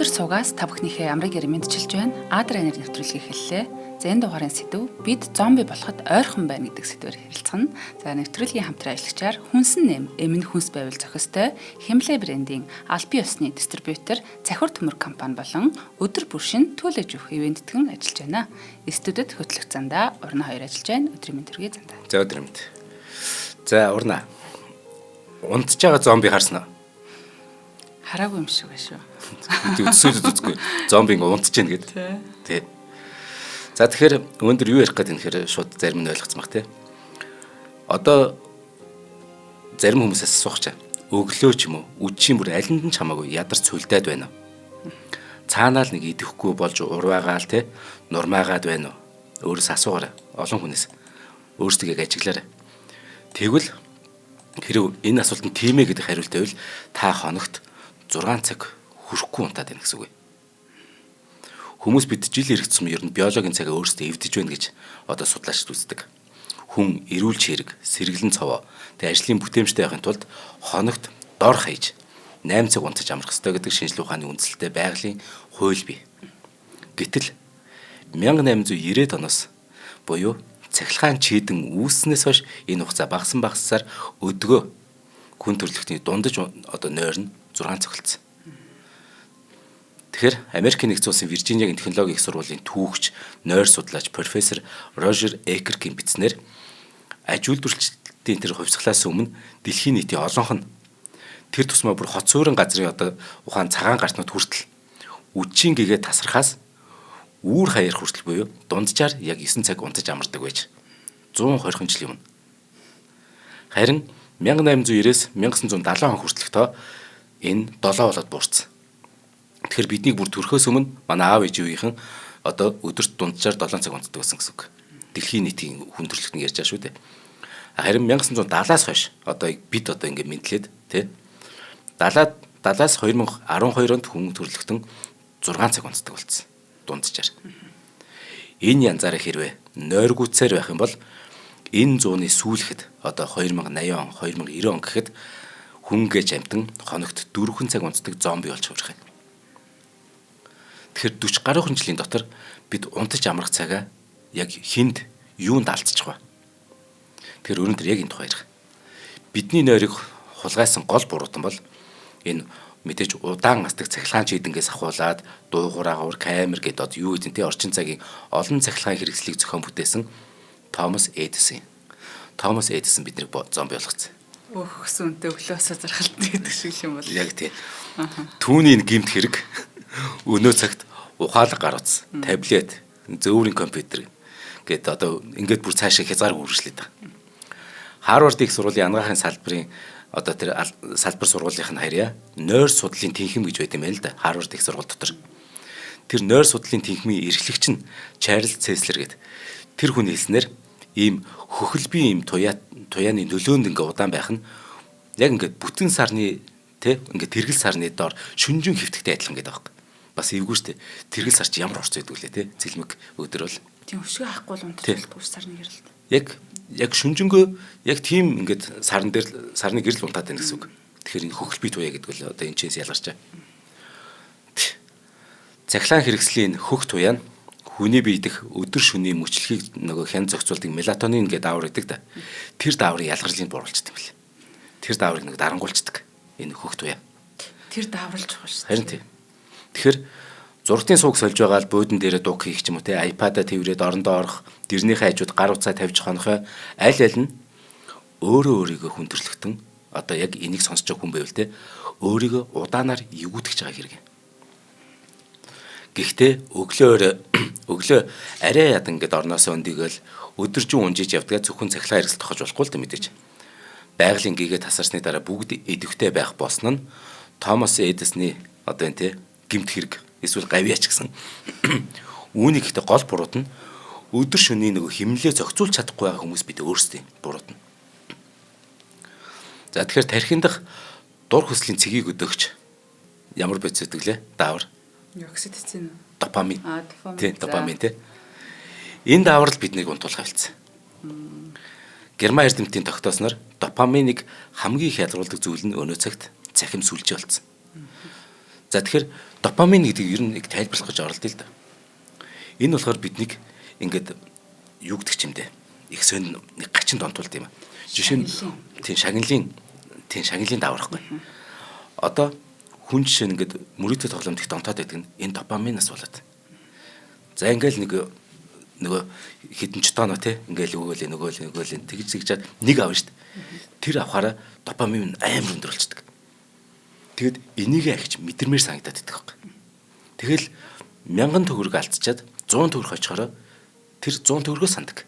Өндөр цугаас та бүхнийхээ амрыг мэдчилж байна. Адр энерги нэвтрүүлгийг эхэллээ. За энэ дугаарын сэдв бид зомби болоход ойрхон байна гэдэг сэдвээр ярилцгана. За нэвтрүүлгийн хамтран ажиллагчаар Хүнсэн нэм эмн хүнс байвал зохистой Химлэ брендийн албан ёсны дистрибьютор Цахиур төмөр компани болон өдөр бүр шин төлөж өгөх ивэнтгэн ажиллаж байна. Студид хөтлөх зандаа урна хоёр ажиллаж байна. Өдрийн мэнд төргий зандаа. За өдрийн мэнд. За урна. Унтж байгаа зомби харсан уу? Хараагүй юм шиг байна шүү. Үдсүүлд үзгүй. Зомби ингэ унтж гин гэд. Тий. За тэгэхээр өндөр юу ярих гэдэг нэхэр шууд зарим нь ойлгоцсон баг тий. Одоо зарим хүмүүсээс асуух чаа. Өглөө ч юм уу, үдшийн бүр алинд нь ч хамаагүй ядарч цүлдээд байна уу? Цаанаал нэг идэхгүй болж урваагаал тий. Нурмаагаад байна уу? Өөрөөс асуугаарай. Олон хүнээс өөрсдөө ажиглаарай. Тэгвэл хэрэг энэ асуултанд тийм ээ гэдэг хариулт байвал та хоногт 6 цаг хүрэхгүй унтаад байна гэсэн үг. Хүмүүс бид жил иргэдсэн ер нь биологийн цагаа өөрсдөө эвдэж байна гэж одоо судлаачид үздэг. Хүн эрүүл чирэг, сэргэлэн цовоо, тэг ажлын бүтээмжтэй байхын тулд хоногт дор хаяж 8 цаг унтаж амрах ёстой гэдэг шинжилгээ ухааны үндсэлтэй байгалийн хууль бий. Гэтэл 1890-ад оноос буюу цахилгаан чийдэн үүснээс хойш энэ хугацаа багасаар өдгөө хүн төрөлхтний дундаж одоо нойр нь 6 цаг болсон. Тэгэхээр Америкийн нэгдсэн улсын Виржиниагийн технологийн их сургуулийн түүхч, нойр судлаач профессор Рожер Экергийн бичснээр аж үйлдвэрлэлтийн тэр хувьсгалаас өмнө дэлхийн нийтийн олонх нь тэр тусмаа бүр хоц суурин газрын одоо ухаан цагаан гартнууд хүртэл үдшийн гэгээ тасрахаас үүр хаяр хүртэл буюу дунджаар яг 9 цаг унтаж амардаг байж 120 жилийн өмнө. Харин 1890-с 1970 он хүртэлх тоо энэ 7 болоод буурсан. Тэгэхээр биднийг бүр төрхөөс өмнө манай аав ээжийнхэн одоо өдөрт дунджаар 7 цаг унтдаг байсан гэсэн үг. Дэлхийн нийтийн хүн төрөлхтнийг ярьж байгаа шүү дээ. Харин 1970-аас хойш одоо бид одоо ингэ мэдлээд тий 70-аас 2012 онд хүн төрөлхтөн 6 цаг унтдаг болсон. Дунджаар. Энэ янзаараа хэрвээ нойргүйцээр байх юм бол энэ зууны сүүлэхэд одоо 2080 он, 2090 он гэхэд хүн гэж амтан хоногт 4 цаг унтдаг зомби болж хувирах юм. Тэгэхээр 40 гаруй жилийн дотор бид унтаж амрах цагаа яг хүнд юунд алдчих вэ? Тэгэхээр өнөөдөр яг энэ тухай ярих. Бидний нойрыг хулгайсан гол буруутан бол энэ мэдээж удаан настаг цахилгаан чийдэнгээс ахуулаад дуугуур камер гэдэг одоо юу гэдэг нь орчин цагийн олон цахилгаан хэрэгслийг зохион бүтээсэн Томас Эдисон. Томас Эдисон биднийг зомби болгоцсон. Өөхсөн үнтэй өглөөсөө зархалтна гэдэг шиг юм бол. Яг тийм. Түүний гэмт хэрэг өнөө цагт ухаалаг гаргацсан. Таблет, зөөврийн компьютер гэдэг одоо ингээд бүр цаашаа хязгаар үргэлжлээд байгаа. Харвард их сургуулийн анагаахын салбарын одоо тэр салбар сургуулийнх нь харьяа нойр судлалын тэнхим гэж байт юм байна л да. Харвард их сургууль дотор. Тэр нойр судлалын тэнхимийн эрхлэгч нь Чарльз Цеслер гэдэг. Тэр хүн хэлснээр ийм хөхөлбийн ийм туяаны нөлөөнд ингээ удаан байх нь яг ингээд бүтэн сарны тэ ингээд тэргэл сарны доор шүнжин хөвтөгтэй адилхан гэдэг байхгүй. Бас эвгүй штэ. Тэргэл сар чи ямар орц байдгүй лээ тэ. Цэлмэг өдөр бол. Тийм өшгөө хахгүй л унтчихдаг сарны гэрэлд. Яг шүнжэнгөө яг тийм ингээд сарны гэрэл унтаад байна гэсэн үг. Тэгэхээр энэ хөхөлбий туяа гэдэг бол одоо энэ чээс ялгарч байгаа. Цахилгаан хэрэгслийн хөх туяа нь хүний бие дэх өдөр шөнийн мөчлөгийг нөгөө хян зохицуулдаг мелатонин гэдэг даавар гэдэг да. Тэр дааврын ялгарлыг бууруулчихдаг юм бэл. Тэр дааврыг нэг дарангуулцдаг. Энэ хөх туяа. Тэр дааварлж байгаа шүү. Харин тийм. Тэгэхээр зургтын сууг сольж байгаа л буудан дээрээ дуг хийх ч юм уу те iPad-а тэрврээд орондоо орох, дэрнийхээ хажууд гар утсаа тавьж хонохоо аль нь өөрийгөө хүн төрлөختөн одоо яг энийг сонсож байгаа хүн байвал те өөрийгөө удаанаар эвгүүтгэж байгаа хэрэг. Гэхдээ өглөө арай ядан ингээд орноосоо өндөгөл өдөржин унжиж явдгаа зөвхөн цахилгаан хэрэгсэл тохож болохгүй л дээ мэдээж. Байгалийн гэгээ тасарсны дараа бүгд идэвхтэй байх болсон нь Томас Эдисны одоо энэ те гэмт хэрэг эсвэл гавьяач гэсэн. Үүнийг ихтэй гол буруут нь өдөр шөнийн нөгөө химнэлээ зохицуулж чадахгүй байгаа хүмүүс бид өөрсдөө буруут нь. За тэгэхээр тархинд дах дур хүслийн цэгийг өдөөгч ямар бодис өгдөг лээ? Даавар. Окситоцин. Допамин. Допамин. Тийм, допамин тий. Энэ даавар л биднийг унтуулах хэлсэн. Герман эрдэмтдийн тогтоосноор допаминыг хамгийн их ялгаруулдаг зүйл нь өнөө цагт цахим сүлжээ болсон. За тэгэхээр Допамин гэдэг ер нь нэг тайлбарлах гэж оролдъё л да. Энэ болохоор биднийг ингээд юу гэдэг ч юм дээ. Их сонь нэг гачин донтуулд юм. Жишээ нь тийм шагналын даавар байхгүй. Одоо хүн жишээ нь ингээд мөрөөдөл тоглоомд их донтоод байдаг нь энэ допаминаас болоод. За ингээл нөгөө хідэн ч тоноо те ингээл нөгөөл тэгж нэг авна шүү дээ. Тэр авахаараа допамин амар өндөр болчихдог. Тэгэд энийг ахиж мэдэрмээр санагдаад байдаг байхгүй. Тэгэл 1000 төгрөг алдчихад 100 төгрөг очихороо тэр 100 төгрөгөө сандаг.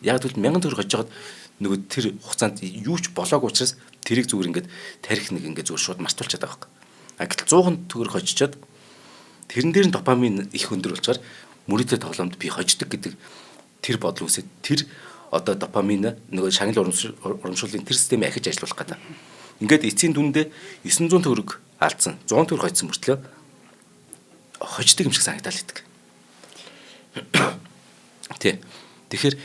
Яг тэгвэл 1000 төгрөг очиж хагаад нөгөө тэр хугацаанд юу ч болоогүй учраас тэрийг зүгээр ингээд тарих нэг ингээд зүгээр шууд мартуулчихад байгаа байхгүй. А гэтэл 100 төгрөг очичоод тэрэн дээр нь допамин их өндөр болчоор мөрөөдөл тоглоомд би хождог гэдэг тэр бодол үсээд тэр одоо допамин нөгөө шагнал урамшууллын тэр системийг ахиж ажиллуулах гэдэг. Ингээд эцсийн дүндээ 900 төгрөг алдсан 100 төгрөг хоцсон мөртлөө хождог юм шиг санагдаад идэг. Тэ. Тэгэхээр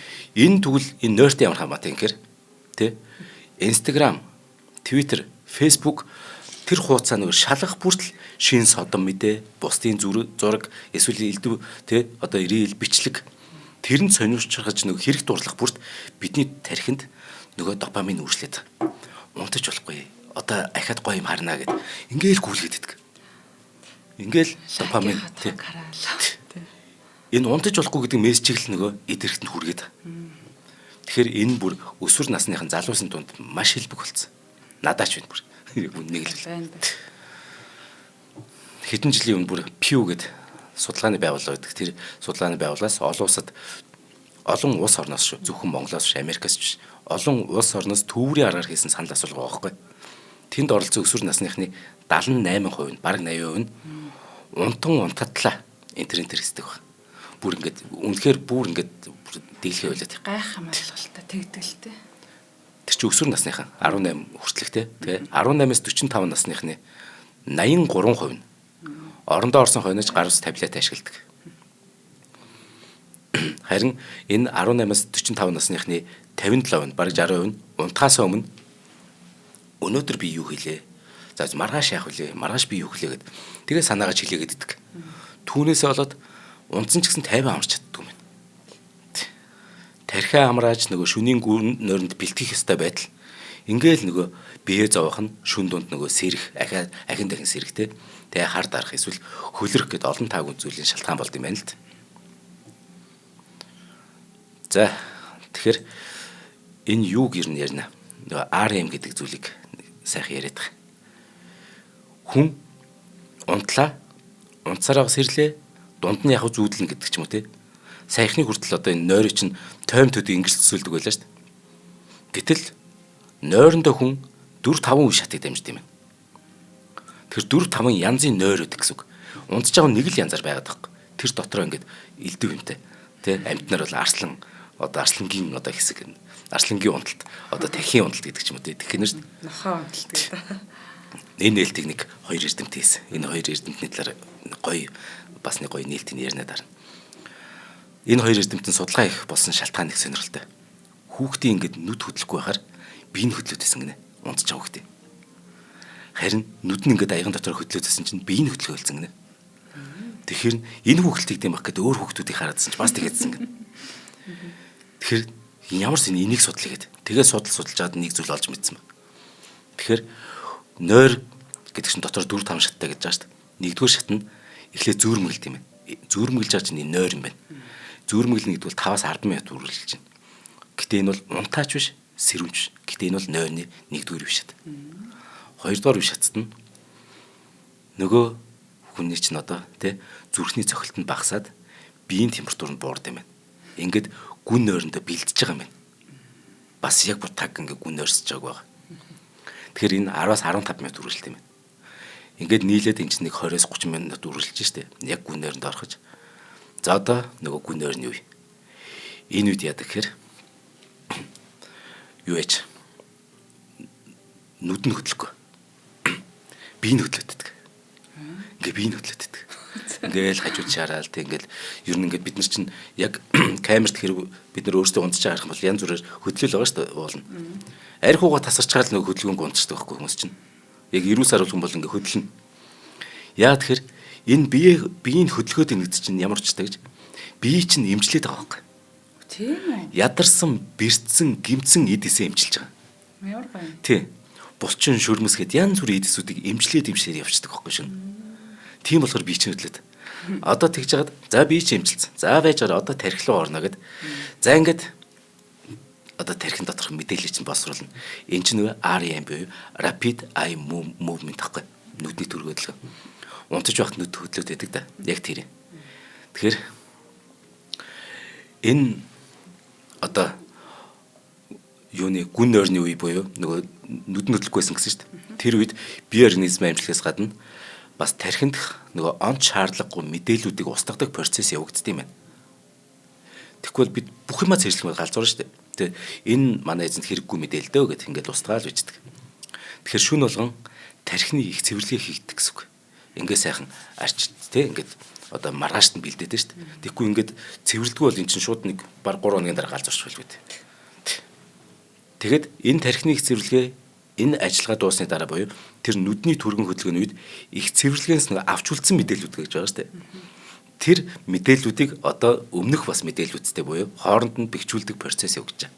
энэ тэгвэл энэ нойртой ямар хамаатай юм гэхээр тэ Instagram, Twitter, Facebook тэр хуудасаа нэг шалгах бүртэл шин содон мэдээ, бусдын зураг, эсвэл элдв тэ одоо ирээл бичлэг тэрэнд сонирхож нэг хэрэг дурлах бүрт бидний тархинд нөгөө допамин үргэлжлээд унтаж болохгүй. Одоо ахаад гоё юм харна гэд ингээл гүйлгээд идэг. Ингээл допамин тэ энэ унтаж болохгүй гэдэг мессежийг л нөгөө эдэрхтэнд хүргээд. Тэгэхээр энэ бүр өсвөр насныхан залуусын дунд маш хэлбэг болсон. Надаач байна бүр. Нэг л хэдэн жилийн өмнө бүр Pew гэдэг судалгааны байгууллага байдаг. Тэр судалгааны байгууллагаас олон улс орноос шүү. Зөвхөн Монголоос биш, Америкаас биш. Олон улс орноос төвүүрийн аргаар хийсэн санал асуулга байгаа байхгүй. Тэнд оролцсон өсвөр насныхны 78% нь, бараг 80% нь унтатлаа интернетээр хийдэг байна. Бүр ингээд үнэхээр бүр ингээд дийлхий байлаад. Гайхам ойлголттой тэгдэг л дээ. Тэр чинь өсвөр насныхан 18 хүртэлхтэй. Тэгээ 18-аас 45 насныхны 83% нь орондоо орсон хойноос гар ус таблет ашигладаг. Харин энэ 18-аас 45 насныхны 57%, бараг 60% нь унтахаас өмнө өнөөдөр би юу хийлээ? За маргааш яах вүлээ? Маргааш би юу хийлээ гэд. Тэгээ санаагаа чилээгээд иддэг. Түүнээсээ болоод унтсан ч гэсэн 50 амарч чаддаг юм байна. Тархиа амрааж нөгөө шүнийн гүн нойронд бэлтгэх ёстой байтал ингээл нөгөө бие зовох нь шүн дунд нөгөө сэрэх ахин дахин сэрэхтэй. Тэгээ хар дарах эсвэл хөлрөх гэд олон таагүй зүйлийн шалтгаан болд юм байна л д. За тэгэхээр энэ юу гэрн ярина? Нөгөө RM гэдэг зүйлийг сайхан яриад байгаа. Хүн унтлаа, унтсараа сэрлээ, дунд нь яг зүүдлэн гэдэг ч юм уу те. Саяхны хүртэл одоо энэ нойроо чинь тойм төдий ингэж төсөөлдөг байлаа шүү дээ. Гэтэл нойрондоо хүн 4-5 үе шатыг дамжд юм байна. Тэр 4-5 янзын нойр өгдөг гэсэн үг. Унтж байгаа нэг л янзаар байгаад байгаа. Тэр дотроо ингээд элдв юмтай. Тэ амьтнаар бол арслангийн одоо хэсэг нь. Арслангийн унталт, одоо тархийн унталт гэдэг ч юм уу те. Тэгэхээр нохоо унталт гэдэг. Энэ нээлтийг нэг хоёр эрдэмтэн хийсэн. Энэ хоёр эрдэмтний талаар гоё бас нэг гоё нээлтийг ярина дараа. Энэ хоёр эрдэмтэн судалгаа их болсон шалтгаан их сонирхолтой. Хүүхдийн ингээд нүд хөдлөхгүй байхаар бие нь хөдлөөд байсан гинэ. Унтж байгаа хүүхдээ. Харин нүд нь ингээд аяган дотор хөдлөөд байсан чинь бие нь хөдлөөлсөн гинэ. Тэгэхээр энэ хүүхэлтийг дэм баг гэдэг өөр хүүхдүүдийг хараадсан чинь бас тэгээдсэн гинэ. Тэгэхээр ямар ч энийг судлаа гэдэг. Тэгээд судалж аваад нэг зүйл олж мэдсэн ба. Тэгэхээр нойр гэдэг чинь дотор 4-5 шаттай гэж байгаа шүү дээ. Нэгдүгээр шат нь эхлээд зүүрмэглэд юм байна. Зүүрмэглэж байгаа чинь нойр юм байна. Зүүрмэглэнэ гэдэг бол 5-10 минут үргэлжилж байна. Гэтэ энэ бол унтаач биш, сэрүүнч биш. Гэтэ энэ бол нойрны нэгдүгээр үе шат. Хоёрдугаар үе шатд нь нөгөө хүний чинь одоо тий зүрхний цохилт нь багасаад биеийн температур нь буурд юм байна. Ингээд гүн нойрондоо бэлдэж байгаа юм байна. Бас яг бутаг ингээд гүн нойрсож байгааг. Тэгэхээр энэ 10-аас 15 минут үргэлжилт юм байна. Ингээд нийлээд энэ чинь нэг 20-аас 30 минут үргэлжилж штэ. Яг гүн нойронд орохож. За одоо нөгөө гүн нойрны үе. Энэ үед яадаг гэхээр юу яж нүд нь хөдлөхгүй. Бие нь хөдлөдөг. Ингээ бие нь хөдлөдөг. Ингээл хажууд шараал тэг ингээл ер нь ингээд бид нар чинь яг камерт хэрэг бид нар өөрсдөө унтж байгаа юм бол янз бүрээр хөдлөл байгаа шүү дээ уулна. Арх ууга тасарчгаал нөгөө хөдөлгөөнгө унтчихдаг байхгүй хүмүүс чинь. Яг 90 сар болгон бол ингээ хөдлөнө. Яа тэгэхээр энэ биеийн хөдөлгөөд нэгдэж чинь ямар ч гэж бие чинь эмчлээд байгаа байхгүй. Тийм үү. Ядарсан, бэрцсэн, гимцэн эдээсээ эмчилж байгаа. Ямар гоё. Тий. Булчин шүрмэс гэд янз бүрийн эдээсүүдийг эмчлээд явчихдаг байхгүй шин. Тийм болохоор бие чинь хөдлөд. Одоо тэгж жагаад за бие чинь эмчилсэн. За байж байгаа одоо тархи руу орно гэд. За ингээд одоо тархин доторх мэдээлэл чинь боловсруулна. Энэ чинь нөгөө REM буюу Rapid Eye Movement гэхгүй. Нүдний төргө хөдөлгөөн. Унтаж байхад нүд хөдлөд байдаг да. Яг тэр юм. Тэгэхээр энэ одоо юуны гүн нойрны үе буюу нөгөө нүд хөдлөхгүйсэн гэсэн шүү дээ. Тэр үед бие организм амжилтаас гадна бас тархинд нөгөө онц шаардлагагүй мэдээллүүдийг устгадаг процесс явагддаг юм байна. Тэгвэл бид бүх юмаа цэжлэх галзуурна шүү дээ. Тэгээ энэ манай эзэнт хэрэггүй мэдээлэл дөө гэд ингээд устгаал бичдэг. Тэгэхээр шүн болгон тархины их цэвэрлэгээ хийгдэг гэсэн үг. Ингээд сайхан арч тий ингээд одоо маргаашд нь бэлдээд шүү дээ. Тэгэхгүй ингээд цэвэрлэдэггүй бол эн чинь шууд нэг баг 3 хоногийн дараа галзуурч байлгүй дээ. Тэгэд энэ тархины их цэвэрлэгээ энэ ажиллагаа дуусны дараа буюу тэр нүдний түргэн хөдөлгөөний үед их цэвэрлэгээс нэг авч үлдсэн мэдээлүүд гэж байгаа шүү дээ. Тэр мэдээллүүдийг одоо өмнөх бас мэдээллүүдтэй буюу хооронд нь бэхжүүлдэг процесс явагдаж байна.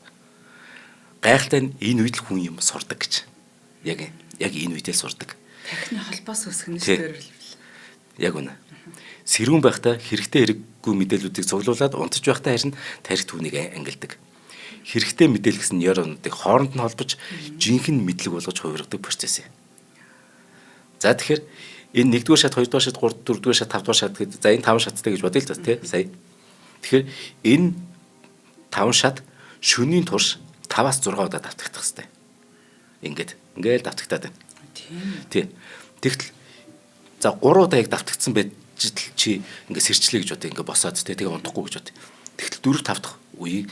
Гайхалтай нь энэ үед л хүн юм сурдаг гэж. Яг энэ үедээ сурдаг. Тархины холбоос үүсгэх нь шүү дээ. Яг үнэ. Сэрүүн байхдаа хэрэгтэй хэрэггүй мэдээллүүдийг цуглуулад унтаж байхдаа харин тархи түүнийг ангилдаг. Хэрэгтэй мэдээлэл гэсэн нейронуудыг хооронд нь холбож жинхэнэ мэдлэг болгож хувиргадаг процесс юм. За тэгэхээр энэ 1-р шат, 2-р шат, 3-р шат, 5-р шат гэдэг. За энэ 5 шаттай гэж бодъё л да тий сая. Тэгэхээр энэ 5 шат шөнийн турш 5-аас 6 удаа давтагдах хэрэгтэй. Ингээд давтагтаад байна. Тийм. Тэгтэл за 3 удаа яг давтагдсан байж чи ингээд сэрчлээ гэж бодъё. Ингээд босоод тий тэгээ унтахгүй гэж бодъё. Тэгтэл 4-5 дахь үеийг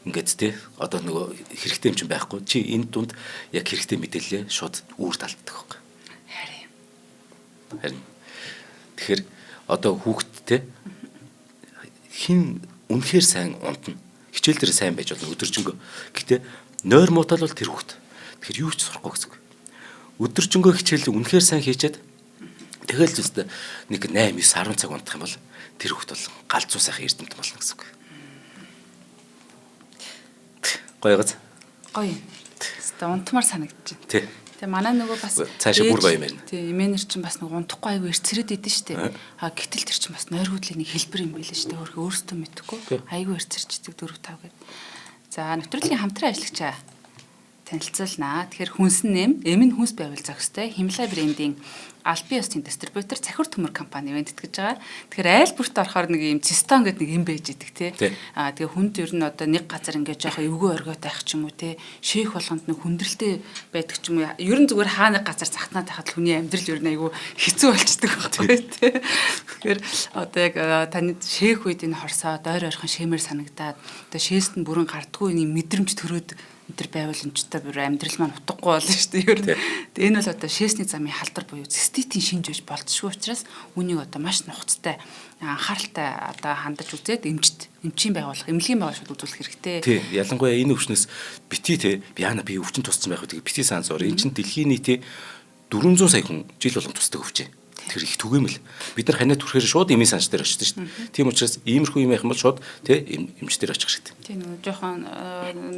ингээд тий одоо нөгөө хэрэгтэй юм чинь байхгүй. Чи энэ дунд яг хэрэгтэй мэдээлэлээ шууд үүр талддаг байхгүй. Харин тэгэхээр одоо хүүхдтэй хин үнэхээр сайн унтна. Хичээл дээр сайн байж болно өдөржингөө. Гэтэ нойр муутал бол тэр хүүхд. Тэгэхээр юу ч сурахгүй гэсэн үг. Өдөржингөө хичээл үнэхээр сайн хийчихэд тэгэл л үстэ нэг 8 9 10 цаг унтах юм бол тэр хүүхд бол галзуу сайхан эрдэмтэн болно гэсэн үг. Гоё гоц. Гоё. Хэвээ унтмаар санагдаж байна. Тий. Тэгээ манай нөгөө бас цаашаа бүр гоё юм байна. Тий, эмээнэр чинь бас нэг унтахгүй аягүй эрцэрэд идэв штэ. Гэтэл тэр чинь бас нойр хөдлийн нэг хэлбэр юм байлаа штэ. Өөрөөсөө мэдхгүй. Аягүй эрцэрчдэг 4 5 гээд. За, нэвтрүүлгийн хамтран ажиллагчаа танилцуулнаа. Тэгэхээр хүнсэн нэм, эмэн хүнс байвал зохистой Himalaya брендийн албан ёсны дистрибьютор Цахиур төмөр компани вэндтгэж байгаа. Тэгэхээр айл бүрт орохоор нэг юм цистон гэдэг нэг юм байж идэг тий. Тэгээ хүнд ер нь одоо нэг газар ингээд жоохон эвгүй оргиот байх ч юм уу тий. Шээх болгонд нэг хүндрэлтэй байдаг ч юм уу. Ер нь зүгээр хаа нэг газар захтнаад байхад хүний амьдрал ер нь айгүй хэцүү болчдөг байхгүй тий. Тэгэхээр одоо яг таны шээх үед энэ хорсоо дойр орхон шэмэр санагдаад одоо шээст нь бүрэн гардггүй нэг мэдрэмж төрөөд энэ байвал энэчтэй бүр амьдрал маань утгагүй болно шүү дээ. Ер нь энэ бол одоо шээсний замын халдар буюу циститийн шинж үж болцшгүй учраас үнийг одоо маш нухацтай анхааралтай одоо хандаж үзээд эмчийн байгууллага, эмнэлгийн байгууллагад үзүүлэх хэрэгтэй. Тий, ялангуяа энэ өвчнөөс бити те яана би өвчин тусцсан байх үгийг бити сан зур. Энэ чинь дэлхийн нийтийн 400 сая хүн жил болгон тусдаг өвчин. Тэр их түгээмэл. Бид нар ханиад түрэхээр шууд эмийн санч дээр очиж шүү дээ. Тийм учраас иймэрхүү юм байх юм бол шууд тий эмч дээр очих хэрэгтэй. Тийм нөгөө жоохон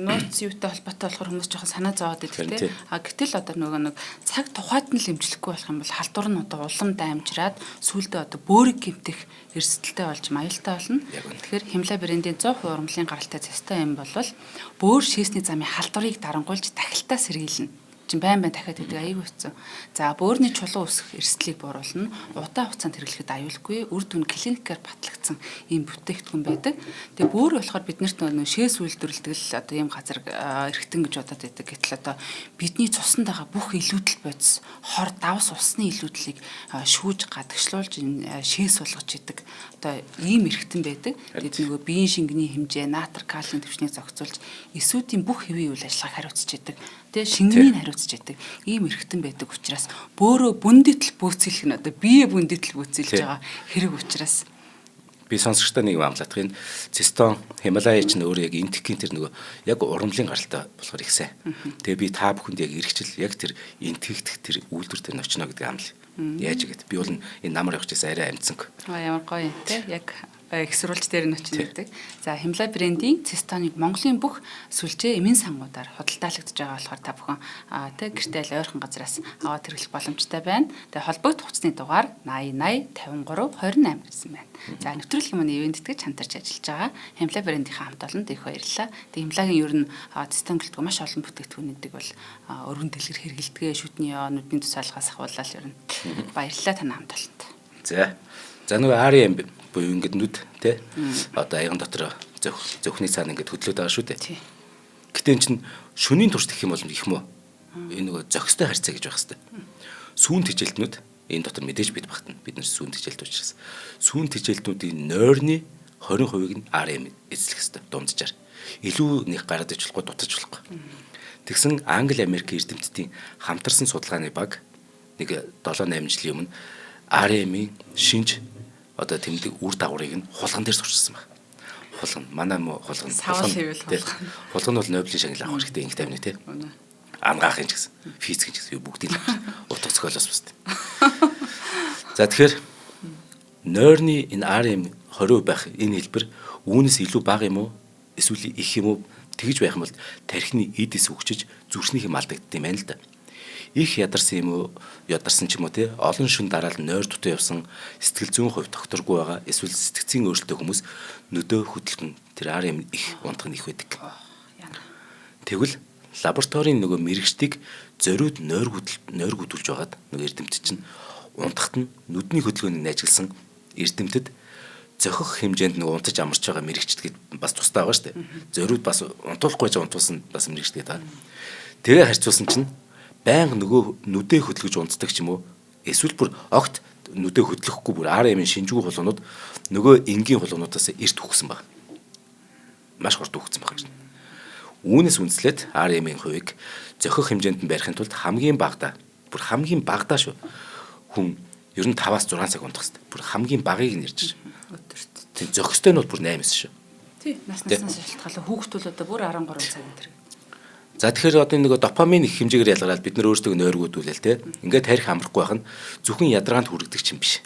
нууц юутай холбоотой болохоор хүмүүс жоохон санаа зовоод байдаг тий. Гэтэл одоо нөгөө нэг цаг тухайд нь л эмчлэхгүй болох юм бол халдвар нь одоо улам даймжраад сүүлдээ одоо бөөрийг гэмтэх эрсдэлтэй болж аюултай болно. Тэгэхээр Himalaya брендийн 100% урмлын гаралтай цэстэй юм бол бөөр шээсний замын халдварыг дарангуйлж тахилтаа сэргийлнэ. Чин байн дахиад идэг аягүй хэцүү. За бөөрийн чулуу өсөх эрсдлийг бууруулна. Удаа хугацаанд хэрэглэхэд аюулгүй, үр дүн клиникээр батлагдсан ийм бүтээгдэхүүн байдаг. Тэгээ бөөр болохоор биднэрт нөгөө шээс үйлдвэрлэдэг л одоо ийм газар эргэтэн гэж бодоод байдаг. Гэтэл одоо бидний цуснд байгаа бүх илүүдэл бодис, хор давс усны илүүдлийг шүүж гадагшлуулж шээс болгож идэг. Одоо ийм эргэтэн байдаг. Тэгээд нөгөө биеийн шингэний хэмжээ, натр, калийн түвшнийг зохицуулж эсүүдийн бүх хэвийн үйл ажиллагааг хариуцж идэг. Тэгээ шингэнийг хариуцж идэг. Ийм эргэтэн байдаг учраас бөөрөө бүндэтэл бөөцөлөх нь одоо бие бүндэтэл бөөцөлж байгаа хэрэг учраас би сонсогчтой нэг юм амлаадах энэ цистон Himalaya ч нөөрэ яг энтхийн тэр нөгөө яг ургамлын гаралтай болохоор их сайн. Тэгээ би та бүхэнд яг эргчил яг тэр энтгэгдэх тэр үйлдвэр дээр очно гэдэг амлаа. Яаж игээд би бол энэ намар явж байсан арай амцсан. Ямар гоё тий яг их сурвалж дээр нь очиж ирдэг. За Himalaya брендийн цистоныг Монголын бүх сүлжээ эмийн сангуудаар худалдаалагдж байгаа болохоор та бүхэн тий гэртээ л ойрхон газраас аваад хэрэглэх боломжтой байна. Тэгээ холбогдох хугацны дугаар 80 80 53 28 гэсэн байна. За нэвтрүүлгийн мөн ивент гэж хамтарч ажиллаж байгаа. Himalaya брендийнхаа хамт олонд их баярлалаа. Тэгээ Himalaya-гийн ер нь цистон гэлтгүй маш олон бүтээгдэхүүнүүдийг бол өргөн дэлгэр хэрэгэлдэг. Шүтний яа нүдний тусаалгаас ахуулаад ер нь баярлалаа тань хамт олонд. За нөгөө RM буюу ингээд нүд тий одоо аяган дотор зөвхний цаана ингээд хөдлөөд байгаа шүү дээ. Гэтэ эн чинь шөнийн турш гэх юм бол их мөө энэ нөгөө зохистой харьцаа гэж байх хэвээр. Сүүн тэжээлтнүүд энэ дотор мэдээж бид багтана. Бид нар сүүн тэжээлт учраас сүүн тэжээлтнүүдийн нойрны 20%-ийг нь RM эзлэх хэвээр дунджаар. Илүү нэг гараад иж болохгүй дутаж болохгүй. Тэгсэн Англи Америк эрдэмтдийн хамтарсан судалгааны баг нэг 7-8 жилийн өмнө RM-ийн шинж одоо тэмдэг үр дагаврыг нь хулган дээр сурчсан байна. Хулган манай хулган хулган бол Нобелийн шагнал авах хэрэгтэй инх тавина тий. Ангаахын ч гэсэн физикийн ч гэсэн бүгдийг утга зохиолоос бусд. За тэгэхээр нойрны энэ RM 20% байх энэ хэлбэр үүнээс илүү бага юм уу? Эсвэл их юм уу? Тэгж байх юм бол тархины эдис өгчөж зүрхнийх юм алдагддаг юм байна л да. Их ядарсан юм уу? Ядарсан ч юм уу те олон шин дараал нойр дутуу явсан сэтгэл зүйн хувь докторгүй байгаа эсвэл сэтгцийн өөрчлөлттэй хүмүүс нөдөө хөдөлгөн тэр RM их унтах нь их байдаг. Тэгвэл лабораторийн нөгөө мэрэгчдийг зориуд нойр хөдөлж байгаад нөгөө эрдэмтэд чинь унтахт нь нүдний хөдөлгөөнийг ажигласан эрдэмтэд зохих хэмжээнд нөгөө унтаж амарч байгаа мэрэгчд гээд бас тустай байгаа шүү дээ. Зориуд бас унтуулахгүй унтуулсан бас мэрэгчд гээд байгаа. Тэгээ харьцуулсан чинь байнга нөгөө нүдээ хөдөлгөж унтдаг ч юм уу эсвэл бүр огт нүдээ хөдлөхгүй бүр RM-ийн шинжгүй хулгунууд нөгөө энгийн хулгунуудаас эрт үхсэн баг. Маш хурд үхсэн баг гэж. Үүнээс үндэслээд RM-ийн хувийг зохих хэмжээнд нь барихын тулд хамгийн багадаа шүү. Хүн ер нь 5-6 цаг унтах хэрэгтэй. Бүр хамгийн багыг нь ярьж байна. Өдөрт. Зохистой нь бол бүр 8-9 шүү. Тий, наснаас шалтгаалаа хүүхдүүд одоо бүр 13 цаг энэ. За тэгэхээр одоо нөгөө допамин их хэмжээгээр ялгараад бид нар өөрсдөө нойргуудуулъя те. Ингээд тарих амрахгүй байх нь зөвхөн ядаргаанд хүрэгдэг юм биш.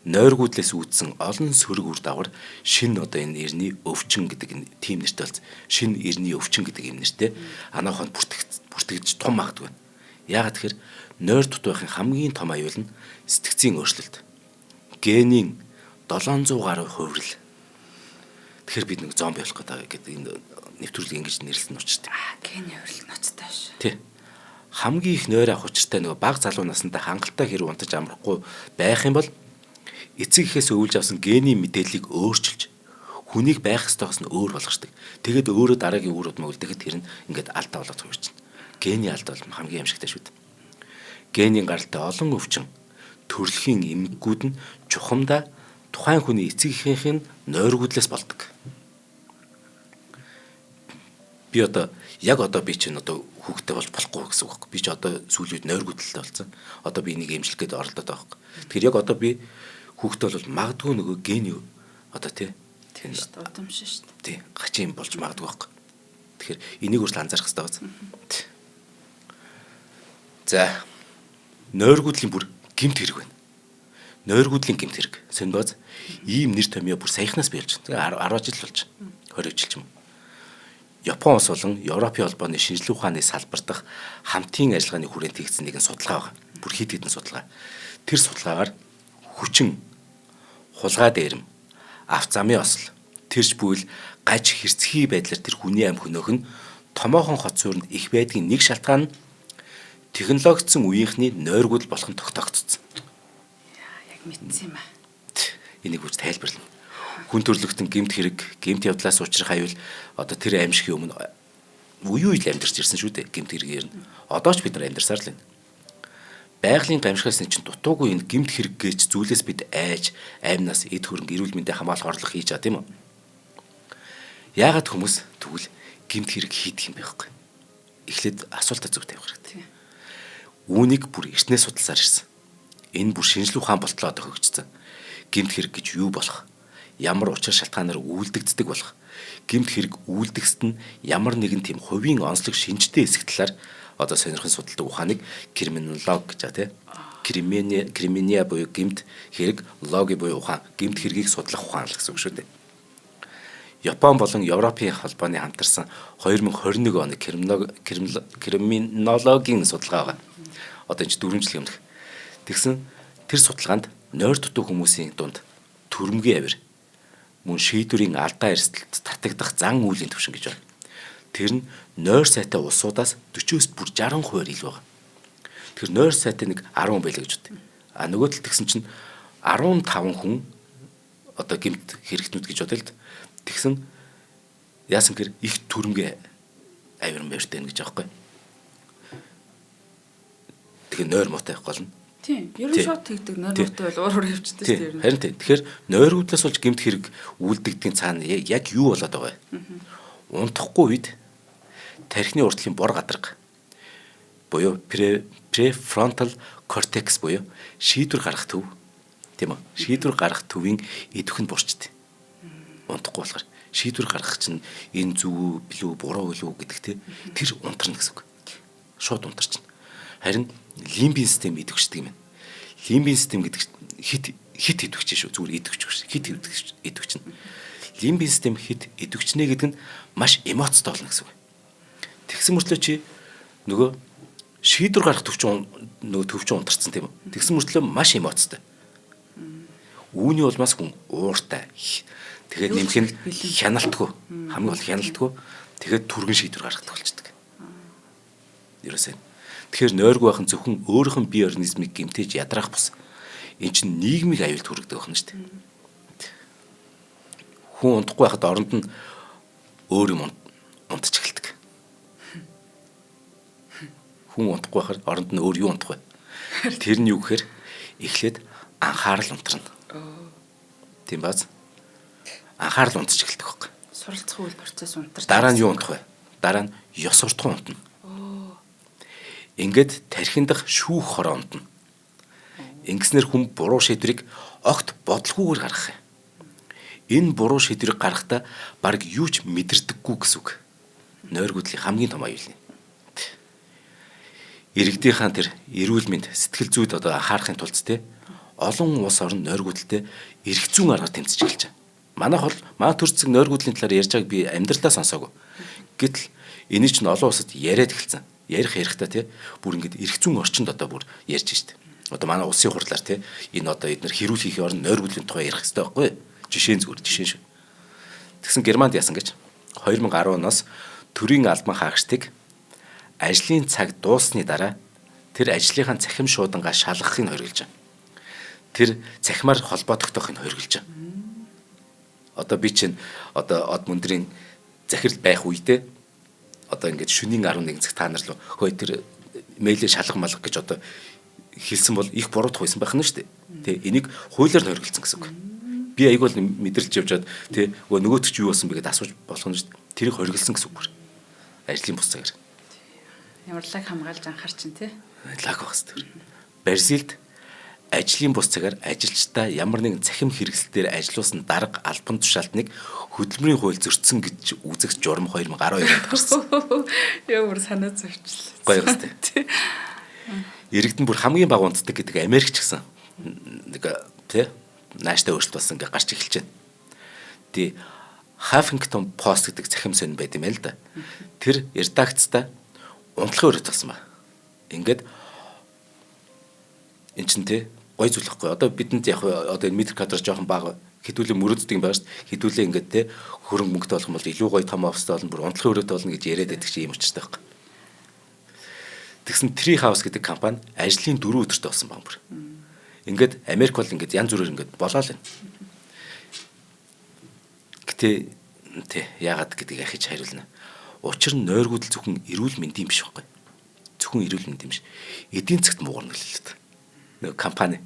Нойргуудлаас үүдсэн олон сөрөг үр дагавар шин одоо энэ эрний өвчин гэдэг энэ тим нэртэй болсон. Шин эрний өвчин гэдэг юм нэртэй анааханд бүртгэж том магадгүй. Яагаад тэгэхээр нойр дутуу байхын хамгийн том аюул нь сэтгцийн өөрчлөлт. Генийн 700 гаруй хувирал. Тэгэхээр бид нэг зомби болох гэдэг энэ нэвтрүүлэг ингэж нэрлсэн учиртай. Гений хувирал ноцтой шүү. Тий. Хамгийн их нойр авах учиртай нөгөө бага залуу насндаа хангалттай хэрэг унтаж амрахгүй байх юм бол эцэг эхээс өвлж авсан гений мэдээллийг өөрчилж хүнийг байх ёстойгоос нь өөр болгочдөг. Тэгээд өөрөө дараагийн үүрүүд мөгөлдөд тэр нь ингээд алдаа болоод хувирчин. Гений алдаа бол хамгийн амжигтай шүү дээ. Генийн гаралтай олон өвчин төрөлхийн эмгэгүүд нь чухамдаа тухайн хүний эцэг эхийнхээ нойргуудлаас болдог. Би одоо би чинь одоо хүүхдтэй болж болохгүй гэсэн үг. Би ч одоо сүүлийн үед нойргуудлалтай болсон. Одоо би энийг эмчлэх гээд оролдоод байгаа юм. Тэгэхээр яг одоо би хүүхдтэй бол магадгүй нөгөө гений одоо тийм шүү дээ. Удамшин шүү дээ. Тийм гачийн болж магадгүй байхгүй. Тэгэхээр энийг өөрчлө анзаарах хэрэгтэй байна. За нойргуудлын бүр гэмт хэрэг байна. Нойргуудлын гэмт хэрэг. Сонбоз ийм нэр томьёо бүр саяхнаас биелж байна. 10 жил болж байна. 20 жил ч юм уу. Япон улс болон Европын холбооны шинжилгээ ухааны салбар дахь хамтын ажиллагааны хүрээнд хийгдсэн нэгэн судалгаа байна. Бүр хэд хэдэн судалгаа. Тэр судалгаагаар хүчин, хулгай дээрэм, авт замын осол, тэрч бүйл гаж хэрцгий байдлаар тэр хүний амь хөнөөх нь томоохон хот суурьнд их байдгийн нэг шалтгаан нь технологичсон үеийнхний нойргуудл болох нь тогтоогдсон. Яг мэдсэн юм аа. Энийг үз тайлбарлана. Хүн төрлөختөн гэмт хэрэг, гэмт явдлаас учрах аюул одоо тэр аимшигын өмнө үе үйл амьдарч ирсэн шүү дээ. Гэмт хэрэгээр нь. Одоо ч бид нар амьдарсаар л байна. Байгалийн гамшигаас нь чинь дутуугүй энэ гэмт хэрэг гэж зүйлээс бид айж, аймнаас эд хөрөнгө эрүүл мэндийн хамгаалах орлого хийж байгаа тийм үү? Яагаад хүмүүс тэгвэл гэмт хэрэг хийдэг юм бэ вэ? Эхлээд асуултаа зөв тавих хэрэгтэй. Үүнийг бүр эртнээс судалсаар ирсэн. Энэ бүр шинжилгээ ухаан болтлоо одоо хөгжсөн. Гэмт хэрэг гэж юу болох? Ямар учир шалтгаанаар үйлдэгддэг болох? Гэмт хэрэг үйлдэхсэд нь ямар нэгэн тийм хувийн онцлог шинжтэй хэсэг талаар одоо сонирхон судалдаг ухааныг криминолог гэж тий. криминия буюу гэмт хэрэг, логи буюу ухаан, гэмт хэргийг судлах ухаан л гэсэн үг шүү дээ. Япон болон Европын холбооны хамтарсан 2021 оны криминологийн судалгаа байгаа. Одоо энэ 4 жил өмнөх. Тэгсэн тэр судалгаанд нойр дутуу хүмүүсийн дунд төрөмгийн авир мөн шийдвэрийн алдаа эрсдэлд татагдах зан үйлийн түвшин гэж байна. Тэр нь нойр сайтай улсуудаас 40-с бүр 60% илүү байгаа. Тэр нойр сайтай нэг 10 байлаа гэж бодъё. А нөгөө тал тэгсэн чинь 15 хүн одоо гэмт хэрэгтнүүд гэж бодъё л. Тэгсэн яасан гэхээр их төрөмгийн авир мөртэй гэж аахгүй. Тэгээ нойр муутай гол нь. Тийм. Ер нь шууд тэгдэг нойр муутай бол уур явчихдаг шүү дээ. Харин тийм. Тэгэхээр нойргуудлаас болж гэмт хэрэг үлдэгдгийн цаана яг юу болоод байгаа вэ? Унтахгүй үед тархины уртлын бор гадарга буюу prefrontal cortex буюу шийдвэр гаргах төв тийм үү? Шийдвэр гаргах төвийн идэвхэнд бурчтэй. Унтахгүй болохоор шийдвэр гаргах чинь энэ зөв билүү буруу билүү гэдэг тэр унтарна гэсэн үг. Шууд унтарч байна. Харин лимбийн систем идэвхждэг юм байна. Лимбийн систем гэдэг хит идэвхж шүү. Зүгээр идэвхж биш. Хит идэвхж нь. Лимбийн систем хит идэвхжнэ гэдэг нь маш эмоцтой болно гэсэн үг. Тэгсэн мөртлөө чи нөгөө шийдвэр гаргах төвчөн унтарсан тийм үү? Тэгсэн мөртлөө маш эмоцтой. Үүний улмаас хүн ууртай. Тэгээд нэмэх нь хяналтгүй. Хамгийн гол хяналтгүй. Тэгээд түргэн шийдвэр гаргадаг болчихдог. Ерөөсөө. Тэгэхээр нойргүй байхын зөвхөн өөрийнх нь бие организмыг гэмтэж ядраах бус. Энд чинь нийгмийн аюулд хүргэдэг байна шүү дээ. Хүн унтахгүй байхад оронд нь өөр юм унтж эхэлдэг. Хүн унтахгүй байхад оронд нь өөр юу унтах вэ? Тэр нь юу гэхээр эхлээд анхаарал унтарна. Тийм бааз. Анхаарал унтж эхэлдэг байхгүй. Суралцах үйл процесс унтарч. Дараа нь юу унтах вэ? Дараа нь ёс суртахуун унтна. Ингээд тархинд дах шүүх хороо унтна. Ингэснээр хүн буруу шийдвэрийг огт бодлохгүйгээр гаргах юм. Энэ буруу шийдвэрийг гаргахдаа баг юу ч мэдэрдэггүй гэсэн үг. Нойргуудлын хамгийн том аюул нь. Иргэдийнхэн тэр эрүүл мэнд сэтгэл зүйд одоо анхаарахын тулд олон улс орн нойргуудлалтай эрх зүйн аргаар тэмцэж эхэлж байна. Манайх бол маань төрцөг нойргуудлын талаар ярьж байгааг би амьдралдаа сонсоогүй. Гэтэл энийг ч олон улсад яриад эхэлсэн. Ярих хэрэгтэй бүр ингэж эрх зүйн орчинд одоо бүр ярьж штэ. Одоо манай улсын хурлаар энэ одоо эдгээр хэрүүл хийхээ орн нойргуудлын тухай ярих хэрэгтэй байхгүй юу? Жишээ шүү. Тэгсэн Германд яасан гэж 2010 оноос төрийн албан хаагчдыг ажлын цаг дууссаны дараа тэр ажлынхаа цахим шуудангаа шалгахыг хориглож байна. Тэр цахимаар холбоо тогтоохыг хориглож байна. Одоо би чинь одоо од мөндрийн захирал байх үедээ одоо ингээд шөнийн 11 цаг та нар л хөөе тэр мэйлээ шалгах малгах гэж одоо хэлсэн бол их буруу тухайсан байх нь шүү дээ. Тэ энийг хуулиар нь хориглосон гэсэн үг. Би айгуул мэдрэлж явжаад тэ нөгөөт ч юу болсон бэ гэдээ асууж болох нь шүү дээ. Тэрийг хориглосон гэсэн үг. Ажлын бус цагаар. Ямар лаг хамгаалж анхаар чинь тэ. Лаг багс тэр. Барилд ажлын бус цагаар ажилчдаа ямар нэгэн цахим хэрэгслээр ажиллуулсан дарга албан тушаалтныг хөдөлмөрийн хууль зөрчсөн гэж үзэгч журам 2012 онд гарсан. Яа бүр санаа зовчлаа. Гоё гэстэй. Иргэдэн бүр хамгийн бага унтдаг гэдэг Америк ч гэсэн нэг тий нааштай өөрчлөлт болсон гэж гарч эхэлж байна. Тий Huffington Post гэдэг захим сонин байт юм л да. Тэр редакцтай унтлагын өрөө тагсан ба. Ингээд эн чинь тий гой зүйл байхгүй. Одоо бидэнд яг одоо энэ метр квадрат жоохон бага хэдүүлээ мөрөддөг юм байна шүү дээ. Хэдүүлээ ингээд тий хөрөнгө мөнгөтэй болох юм бол илүү гоё том офстой болно, бүр унтлагын өрөөтэй болно гэж яриад байдаг чинь юм учиртай байхгүй. Тэгсэн Tree House гэдэг компани ажлын 4 өдөртөө болсон баг бүр. Ингээд Америк бол ингээд янз бүрээр ингээд болоо л байна. Гэтэ тий яагаад гэдгийг ахиж хариулна. Учир нь нойргуудл зөвхөн эрүүл мэндийн биш байхгүй. Зөвхөн эрүүл мэндийн биш. Эдийн засгт муугарна гэлээ. Нэг компани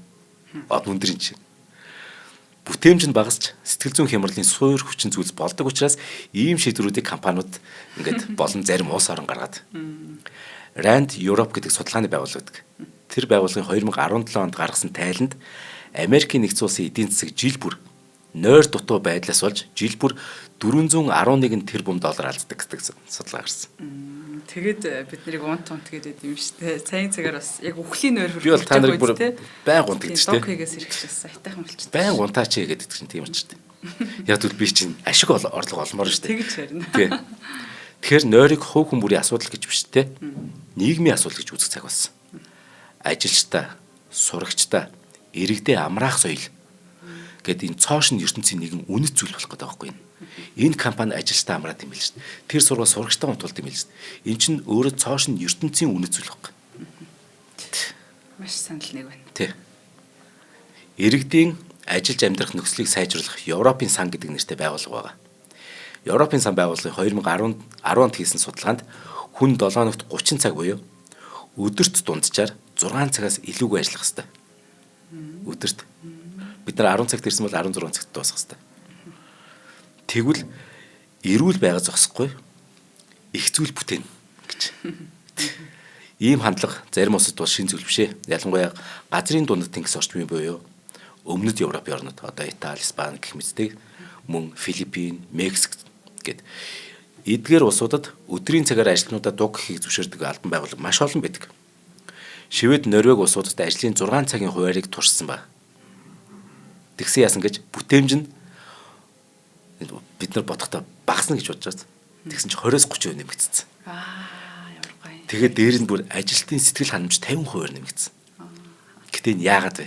од мөндрийн чинь бүтээмж нь багасч сэтгэл зүйн хямралын суур хүчин зүйлс болдог учраас ийм шийдвэрүүдийг компаниуд ингээд болон зарим улс орон гаргаад Rand Europe гэдэг судалгааны байгууллагадаг. Тэр байгууллагын 2017 онд гаргасан тайланд Америкийн нэгдсэн улсын эдийн засаг жил бүр нойр дутуу байдлаас болж жил бүр 411 тэрбум доллар алддаг гэдэг судалгаа гарсан. Тэгээд бид нарыг унт гэдэг юм шүү дээ. Сайн цагаар бас яг үхлийн нойр Би бол та нарыг бүр байн унт гэдэг шүү дээ. Докигээс ирэхлээс айтайхан болчихсон. Байн унтаач гэдэг чинь тийм ч дээ. Яг л би чинь ашиг орлого олмоор шүү дээ. Тэгж харина. Тий. Тэгэхээр нойрыг хувь хүн бүрийн асуудал гэж биш те. Нийгмийн асуудал гэж үзэх цаг болсон. Ажилчдаа, сурагчдаа, иргэдээ амраах соёл гэдэг энэ цоошин ертөнцийн нэгэн үнэт зүйл болох гэдэг байхгүй юу? Энэ компани ажилчдаа амраад юм биш шүү дээ. Тэр сургууль сурагчдаа унтуулд юм биш шүү дээ. Энэ чинь өөрөө цоошин ертөнцийн үнэт зүйл байхгүй. Маш санал нэг байна. Тий. Иргэдийн ажиллаж амьдрах нөхцөлийг сайжруулах Европын сан гэдэг нэртэй байгууллага байгаа. Европын сан байгууллагын 2010 онд хийсэн судалгаанд хүн 7 хоногт 30 цаг буюу өдөрт дунджаар 6 цагаас илүүгүй ажиллах хэрэгтэй. Өдөрт. Бид нар 10 цагт ирсэн бол 16 цагт дуусгах хэрэгтэй. Тэгвэл эрүүл байгаа зогсохгүй их зүйл бүтээн гэж. Ийм хандлага зарим улсад бол шин зүйл биш ээ. Ялангуяа газрын дундад тэнгис орчмын буюу өмнөд Европын орнууд одоо Итали, Испани гэх мэттэй мөн Филиппин, Мексик гэд эдгээр улсуудад өдрийн цагаар ажилтнуудаа дуг гэхийг зөвшөөрдөг албан байгууллага маш олон байдаг. Швед, Норвеги улсуудад ажлын 6 цагийн хуваарийг туршсан ба. Тэгсэн яасан гэж бүтээмж нь бид нар бодохдоо багасна гэж бодож байгаа. Тэгсэн чинь 20-30% нэмэгдсэн. Ямар гоё. Тэгээд дээр нь бүр ажилтны сэтгэл ханамж 50% нэмэгдсэн. Гэтэ энэ яагаад вэ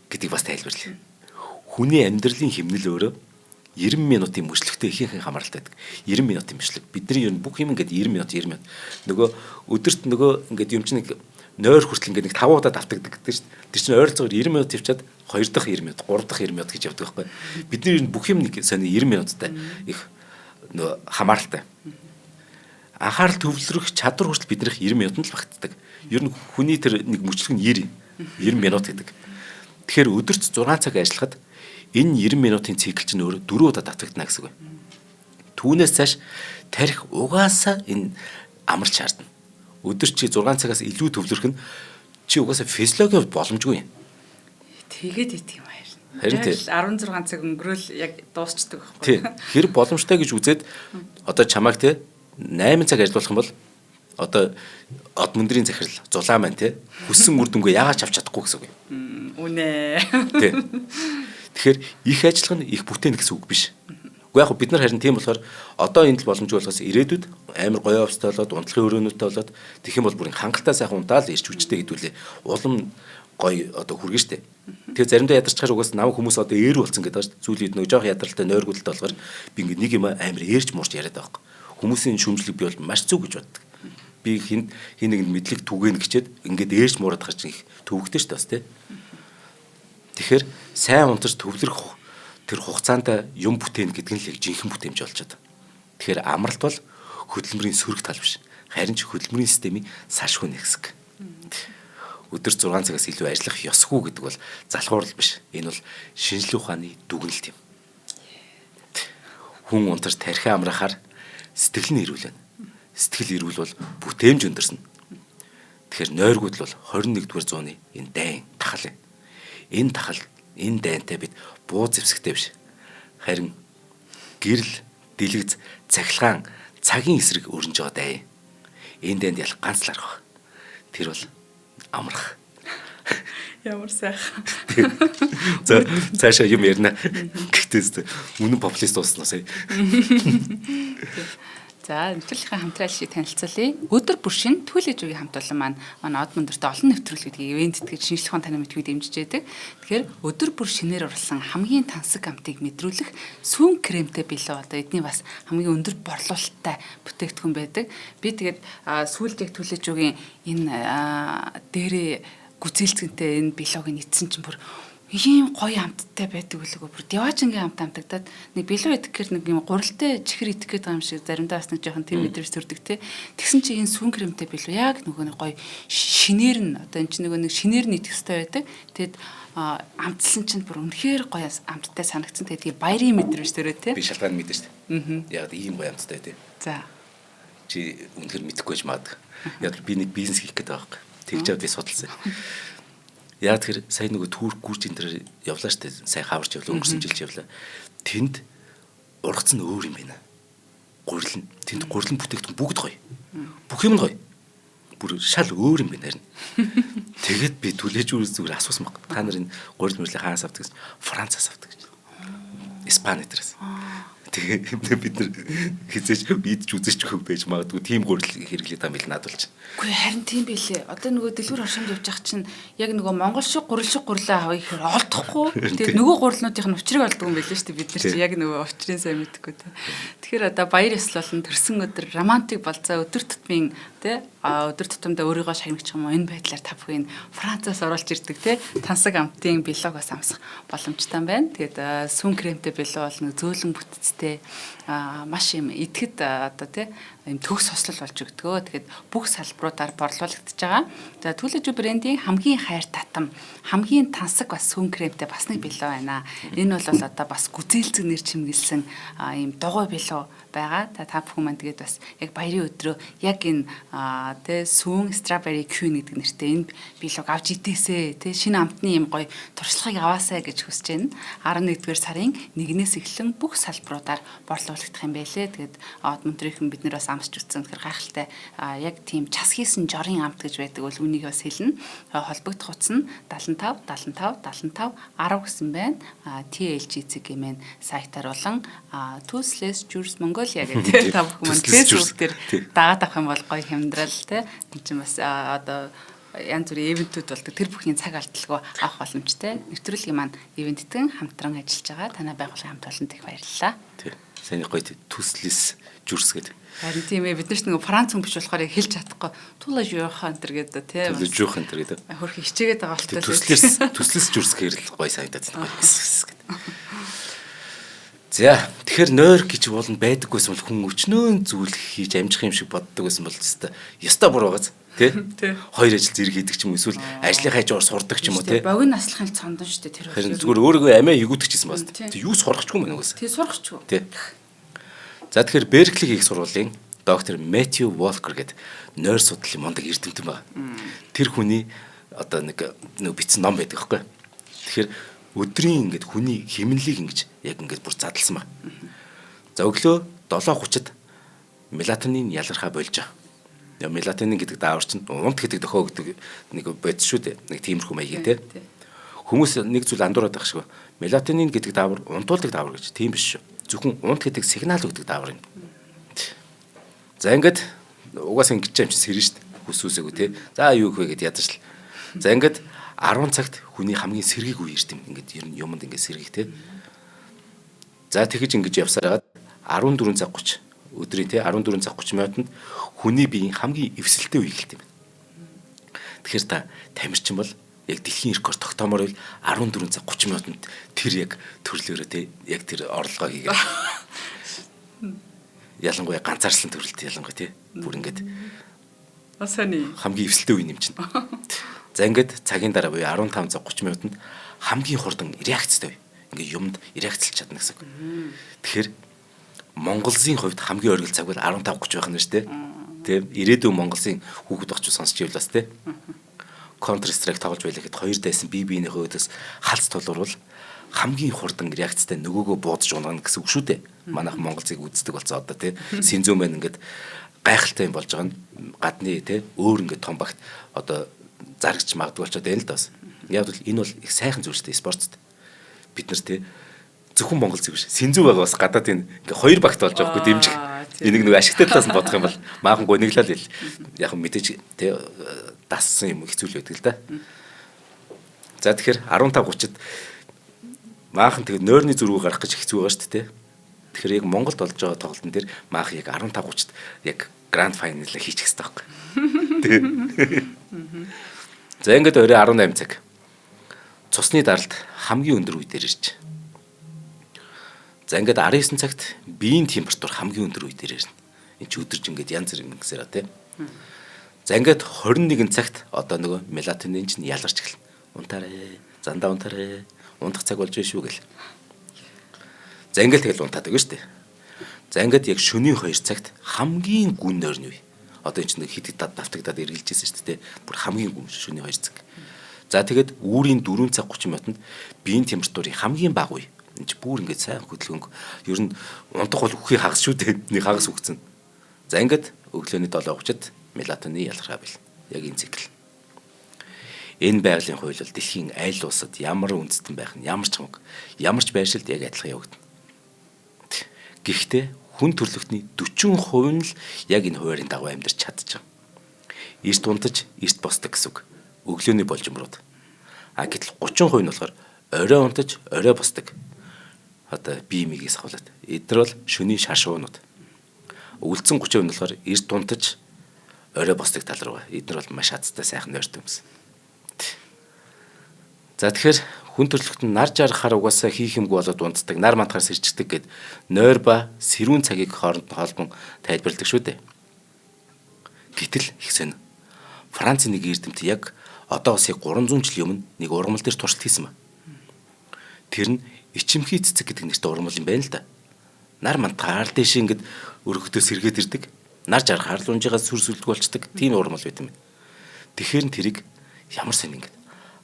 гэдгийг бас тайлбарлая. Хүний амьдралын хэмнэл өөрөө 90 минутын мөчлөгтэй ихэнх хамааралтай байдаг. 90 минутын мөчлөг. Бидний ер нь бүх юм ингээд 90 минут. Нөгөө өдөрт нөгөө ингээд юм чинь нэг нойр хүртэл ингээд нэг 5 удаа давтагддаг гэдэг чинь. Тэр чинь ойролцоогоор 90 минут явчаад 2 дахь 90 минут, 3 дахь 90 минут гэж явдаг байхгүй. Бидний ер нь бүх юм нэг сони 90 минуттай их нөгөө хамааралтай. Анхаарал төвлөрөх чадвар хүртэл биднийх 90 минутанд л багтдаг. Ер нь хүний тэр нэг мөчлөг нь 90 минут гэдэг. Тэгэхээр өдөрт 6 цаг ажиллахад энэ 90 минутын цикл чинь өөрөө 4 удаа давтагдана гэсэн үг. Түүнээс цааш тарих угаасаа энэ амарч шаардна. Өдөр чи 6 цагаас илүү төвлөрөх нь чи угаасаа физиологийн боломжгүй юм. Тэгээд ит юм аа. Харин тий. 16 цаг өнгөрөөл яг дуусчдаг байхгүй. Тий. Хэр боломжтой гэж үзээд одоо чамайг тий 8 цаг ажиллуулах юм бол одоо од мөндрийн захирал зулаан маань тий хүссэн үр дүнгээ яагаад авч чадахгүй гэсэн үг юм. Үнэ. Тий. Тэгэхээр их ажиллах нь их бүтээн гэсэн үг биш. Уу яг бид нар харин тийм болохоор одоо энэ л боломжгүй болохоос ирээдүйд амар гоё офстой болоод унтлагын өрөөнүүтэй болоод тэгэх юм бол бүрийн хангалттай сайхан унтаал ирч хүчтэй хэдүүлээ улам гоё одоо хүргэн штэ. Тэгээ заримдаа ядарчаар угаас нам хүмүүс одоо ээр болсон гэдэг байна. Зүйлүүд нөө жоох ядралтай нойргуулалт болохоор би ингээ нэг юм амар ээрч муурч яриад байгаа. Хүмүүсийн шүмжлэг би бол маш зүг гэж боддог. Би хин нэгэнд мэдлэг түгээн гэчээд ингээд ээрч муураад байгаа чинь их төвөгтэй штэ бас тий. Тэгэхээр сайн унтаж төвлөрөх тэр хугацаанд юм бүтээн гэдэг нь л жинхэнэ бүтээмж болж байгаа. Тэгэхээр амралт бол хөдөлмөрийн сөрөг тал биш. Харин ч хөдөлмөрийн системийн салшгүй нэг хэсэг. Өдөр 6 цагаас илүү ажиллах ёсгүй гэдэг бол залхуурал биш. Энэ бол шинжлэх ухааны дүгнэлт юм. Хүн унтаж тархи амраахаар сэтгэл нь ирүүлнэ. Сэтгэл ирүүл бол бүтээмж өндөрснө. Тэгэхээр нойргууд бол 21-р зууны энэ дайн тахал юм. Энэ тахал энэ дайнтай бид буу зэвсэгтэй биш. Харин гэрэл, дэлгэц, цахилгаан, цагийн эсрэг өрнж байгаа дай. Энэ дайнд ялах ганц л арга. Тэр бол амрах. Ямар сайхан. За цаашаа юм ярина. Гэхдээ үнэн популист ууснаа сая. За, нэвтрүүлгийн хамтрал шиг танилцуулъя. Өдөр бүр шин түлээж үеийн хамт олон манай од мөндөртөө олон нэвтрүүлгүүдийг ивент гэж шинжлэх ухааны танаа мэдгүй дэмжиж байдаг. Тэгэхээр өдөр бүр шинээр орлсон хамгийн тансаг амтыг мэдрүүлэх сүүн кремтэй билүү одоо эдний бас хамгийн өндөр борлуулалттай бүтээгдэхүүн байдаг. Би тэгээд сүүлд яг түлээж үеийн энэ дээрээ гүцээлцгэнтэй энэ билүүг нийцсэн чинь бүр ийм гоё амттай байдаг үлээгөө бүр Диважингийн амт амтагдаад нэг билүү идэх гэхээр нэг юм гуралтай чихэр идэх гэдэг юм шиг заримдаа бас нэг жоохон тийм мэдрэмж төрдөг те. Тэгсэн чинь энэ сүүн кремтэй билүү яг нөгөө нэг гоё шинээр нь одоо энэ чинь нөгөө нэг шинээр нь идэх хэрэгтэй байдаг. Тэгэд амтлсан чинь бүр үнэхээр гоё амттай санагдсан. Тэгээд баярын мэдрэмж төрөө те. Би шалтгаан мэдэн шүү дээ. Яг ийм гоё амттай те. За. Чи үнэхээр мэдэхгүй ч магадгүй. Яг би нэг бизнес хийх гэдэг байгаа юм. Тэгж яваад би судалсан. Яг тэр сая нөгөө Турк гүрж энэ төр явлаа штэ. Сая хаварч явлаа, өнгөрсөн жилч явлаа. Тэнд ургац нь өөр юм байна. Гурил нь тэнд гурилан бүтээгдэхүүн бүгд гоё. Бүх юм нь гоё. Бүр шал өөр юм байна харин. Тэгээд би түлээж зүгээр асуусан баг. Та нар энэ гурил мөрлийн хаанаас авдаг гэж? Францаас авдаг гэж. Испани дээрээс. Тэгээ бид нар хизээж идж үзэж хөө байж магадгүй тийм гурил хэрэглээд байгаа юм надулж. Үгүй харин тийм байлээ. Одоо нөгөө дэлгүүр оршимд явж байгаа чинь яг нөгөө монгол шиг гурлаа авъя гэхээр олдохгүй. Тэгээд нөгөө гурлнуудын учрыг олддог юм байлээ шүү дээ. Бид нар чи яг нөгөө учрыг сайн мэдэхгүй те. Тэгэхээр одоо баяр ёслол болон төрсөн өдөр романтик болцоо өдөр тутмын те өдөр тутамдаа өөрийгөө шагнагч юм уу энэ байдлаар та бүхэн Францаас оруулж ирдэг те тансаг амтын бэлогоос амсах боломжтой байна. Тэгээд сүн кремтэй бэлог бол нэг зөөлөн бүтцтэй маш юм идэхэд одоо те юм төгс хослол болж өгдөгөө. Тэгээд бүх салбаруудаар борлуулагдаж байгаа. За Түлэжүү брендийн хамгийн хайр татам, хамгийн тансаг бас сүн кремтэй бас нэг бэлог байна. Энэ бол одоо бас гүзээлцэг нэр чимгэлсэн юм дугуй бэлог байгаа. Та бүхэн маань тэгээд бас яг баярын өдрөө яг энэ тэ сүн strawberry queen гэдэг нэртэй энэ бэлог авч идээсэ тэ шинэ амтны юм гоё туршлагыг аваасаа гэж хүсэж байна. 11-р сарын 1-ээс эхлэн бүх салбаруудаар борлуулагдах юм байлээ. Тэгээд Монтрейхэн бид нэр бас амсч утсан тэгэхээр гайхалтай яг тийм час хийсэн жорын амт гэж байдаг бол үнийг бас хэлнэ. Холбогдох утас нь 75 75 75 10 гэсэн байна. TLGC гэмээр сайтаар болон Toothless Juice Mongolia гэдэг та бүхэн маань Facebook дээр дагаад авах юм бол гоё хямдрал те энэ чинь бас одоо янз бүрийн ивентүүд болдог тэр бүхний цаг алдалгүй авах боломжтой. Нэвтрүүлгийн маань ивенттэн хамтран ажиллаж байгаа. Танай байгууллагын хамт олонд их баярлалаа. Тий. Сайн гоё Toothless Juice гэдэг. Харин тийм ээ бид нар ч нөгөө Франц хүн биш болохоор яг хэлж чадахгүй. Тулаж юухан энэ гэдэг те. Тулаж юухан энэ гэдэг. Хөрх хичээгээд байгаа болтой. Toothless Juice гэхэл гоё санагдаад байна. За тэгэхээр нойр гэж болно байдаггүйсэн бол хүн өчнөө зүйл хийж амжих юм шиг боддог байсан бол ёстой буруу байгааз тий? Хоёр ажил зэрэг хийдэг ч юм уу эсвэл ажлын хайжгаар сурдаг ч юм уу тий? Богино наслахын цондон шүү дээ тэр. Тэгэхээр зүгээр өөрийгөө амиа эгүүдчихсэн байна. Тий юу сурахчгүй мэн угаас. Тий сурахчгүй. Тий. За тэгэхээр Беркли их сургуулийн доктор Мэтью Волкер гэдэг нойр судлалын мундаг эрдэмтэн байна. Тэр хүний одоо нэг бичсэн ном байдаг байхгүй. Тэгэхээр өдрийн ингээд хүний химнэлийг ингэж яг ингээд бүр задлсан ба. За өглөө 7:30-д мелатонин ялгархаа болж байгаа. Мелатонин гэдэг даавар чинь унт гэдэг дохио гэдэг нэг бодис шүү дээ. Нэг тиймэрхүү маягийн те. Хүмүүс нэг зүйл андуураад байх шиг. Мелатонин гэдэг даавар унтуулдаг даавар гэж. Тийм биш шүү. Зөвхөн унт гэдэг сигнал өгдөг даавар юм. За ингээд угаасаа ингэж юм чи сэрнэ шүү дээ. Хүсүүсээгүү те. За юу их вэ гэд ядаж л. За ингээд 10 цагт хүний хамгийн сэргийг үе ирд юм. Ингээд ер нь юмд ингээд сэргийх те. За тэгэж ингэж явсараад 14 цаг 30 өдрийн те 14 цаг 30 минутанд хүний биеийн хамгийн эвсэлтэй үе эхэлт юм. Тэгэхээр та тамирчин бол яг дэлхийн рекорд тогтоомоор бол 14 цаг 30 минутанд тэр яг төрлөөрөө те яг тэр орлогоо хийгээд ялангуяа ганцаарчлан төрөлт ялангуяа те бүр ингээд асааны хамгийн эвсэлтэй үе нэмчин. За ингээд цагийн дараа буюу 15 цаг 30 минутанд хамгийн хурдан реакцтай ингээ юмд реакцлж чадна гэсэн үг. Тэгэхээр Монголын хувьд хамгийн оргил цаг бол 15:30 байх нь шүү дээ. Тийм ирээдүйн Монголын хүүхэд багч сонсч явлаас тийм. Counter Strike тоглож байлаа гэхэд хоёр дайсан биенийхөө өдөөс халц тулуурвал хамгийн хурдан реакцтай нөгөөгөө буудаж унгана гэсэн үг шүү дээ. Манайх Монголыг үздэг болцоо одоо тийм. Синзүү мэн ингээд гайхалтай юм болж байгаа нь гадны тийм өөр ингээд том багт одоо зарагч магадгүй болчиход байна л да бас. Яг бол энэ бол их сайхан зүйл шүү дээ спортод. Бид нар тий зөвхөн Монгол зүйл биш. Синзүү байгаа бас гадаад энэ ингээ хоёр багт болж байгаа хгүй дэмжих. Энийг нэг ашигтай талаас нь бодох юм бол maaхан гониглал яг мэдээж тий дассан юм хэцүү л байдаг л да. За тэгэхээр 15:30-д maaхан тэгээ нойрны зөрүүг гарах гэж хэцүү байгаа шүү дээ тий. Тэгэхээр яг Монголд болж байгаа тоглолтын дээр maaхан яг 15:30-д яг гранд файнал хийчих хэрэгтэй байхгүй. Тий. За ингээд орой 18 цаг. Цусны даралт хамгийн өндөр үе дээр ирж. За ингээд 19 цагт биеийн температур хамгийн өндөр үе дээр ирнэ. Энд чи өдөрж ингээд янз бүр юм гэсээр тий. За ингээд 21 цагт одоо нөгөө мелатонин чинь ялгарч эхэлнэ. Унтаарэ, зандаа унтаарэ, унтах цаг болж байна шүү гэл. За ингээд тэгэл унтаад байгаа шүү дээ. За ингээд яг шөнийн 2 цагт хамгийн гүн нойрны үе. Одоо энэ чинь хэд давтагдаад эргэлжсэн шүү дээ. Бүр хамгийн гүн шөнийн 2 цаг. За тэгээд үүрийн 4 цаг 30 минутанд биеийн температурыг хамгийн бага үе. Энд чи бүр ингээд сайн хөдөлгөөнг. Ер нь унтах бол үхий хагас шүү дээ. Нэг хагас үхсэн. За ингээд өглөөний 7:30-д мелатонин ялгараа бил. Яг энэ цикл. Энэ байгалийн хууль бол дэлхийн аль улсад ямар үндэстэн байх нь ямар ч хамаагүй. Ямар ч байршилд яг адилхан явагдана. Гэхдээ хүн төрөлхтний 40% нь л яг энэ хуваарийн дагуу амьдарч чадчих. Эрт унтаж, эрт босдог гэсэн үг. Өглөөний болжмрууд. Гэтэл 30% нь болохоор орой унтаж, орой босдог. Одоо бие мигээс хавлаад. Эдгээр бол шөнийн шашуунууд. Үлдсэн 30% нь болохоор эрт унтаж, орой босдог тал руу. Эдгээр бол маш хацтай сайхан нойртой юмсан. За тэгэхээр хүн төрөлхтөн нар жаргахаар угаасаа хийх юмгүй болоод унтдаг, нар мантахаар сэрчдэг гэд нойр ба сэрүүн цагийг хооронд холбон тайлбарладаг шүү дээ. Гэтэл их сонь. Францын нэг эрдэмт яг одоо бас яг 300 жилийн өмнө нэг ургамал дээр туршилт хийсэн ба. Тэр нь ичимхий цэцэг гэдэг нэртэй ургамал юм байна л да. Нар мантахаар дэш ингээд өргөдөө сэргээд ирдэг. Нар жаргахаар л унжигаа сүр сүлдэг болчдөг. Тийм ургамал байт юм. Тэгэхээр нь тэрийг ямар сонь ингээд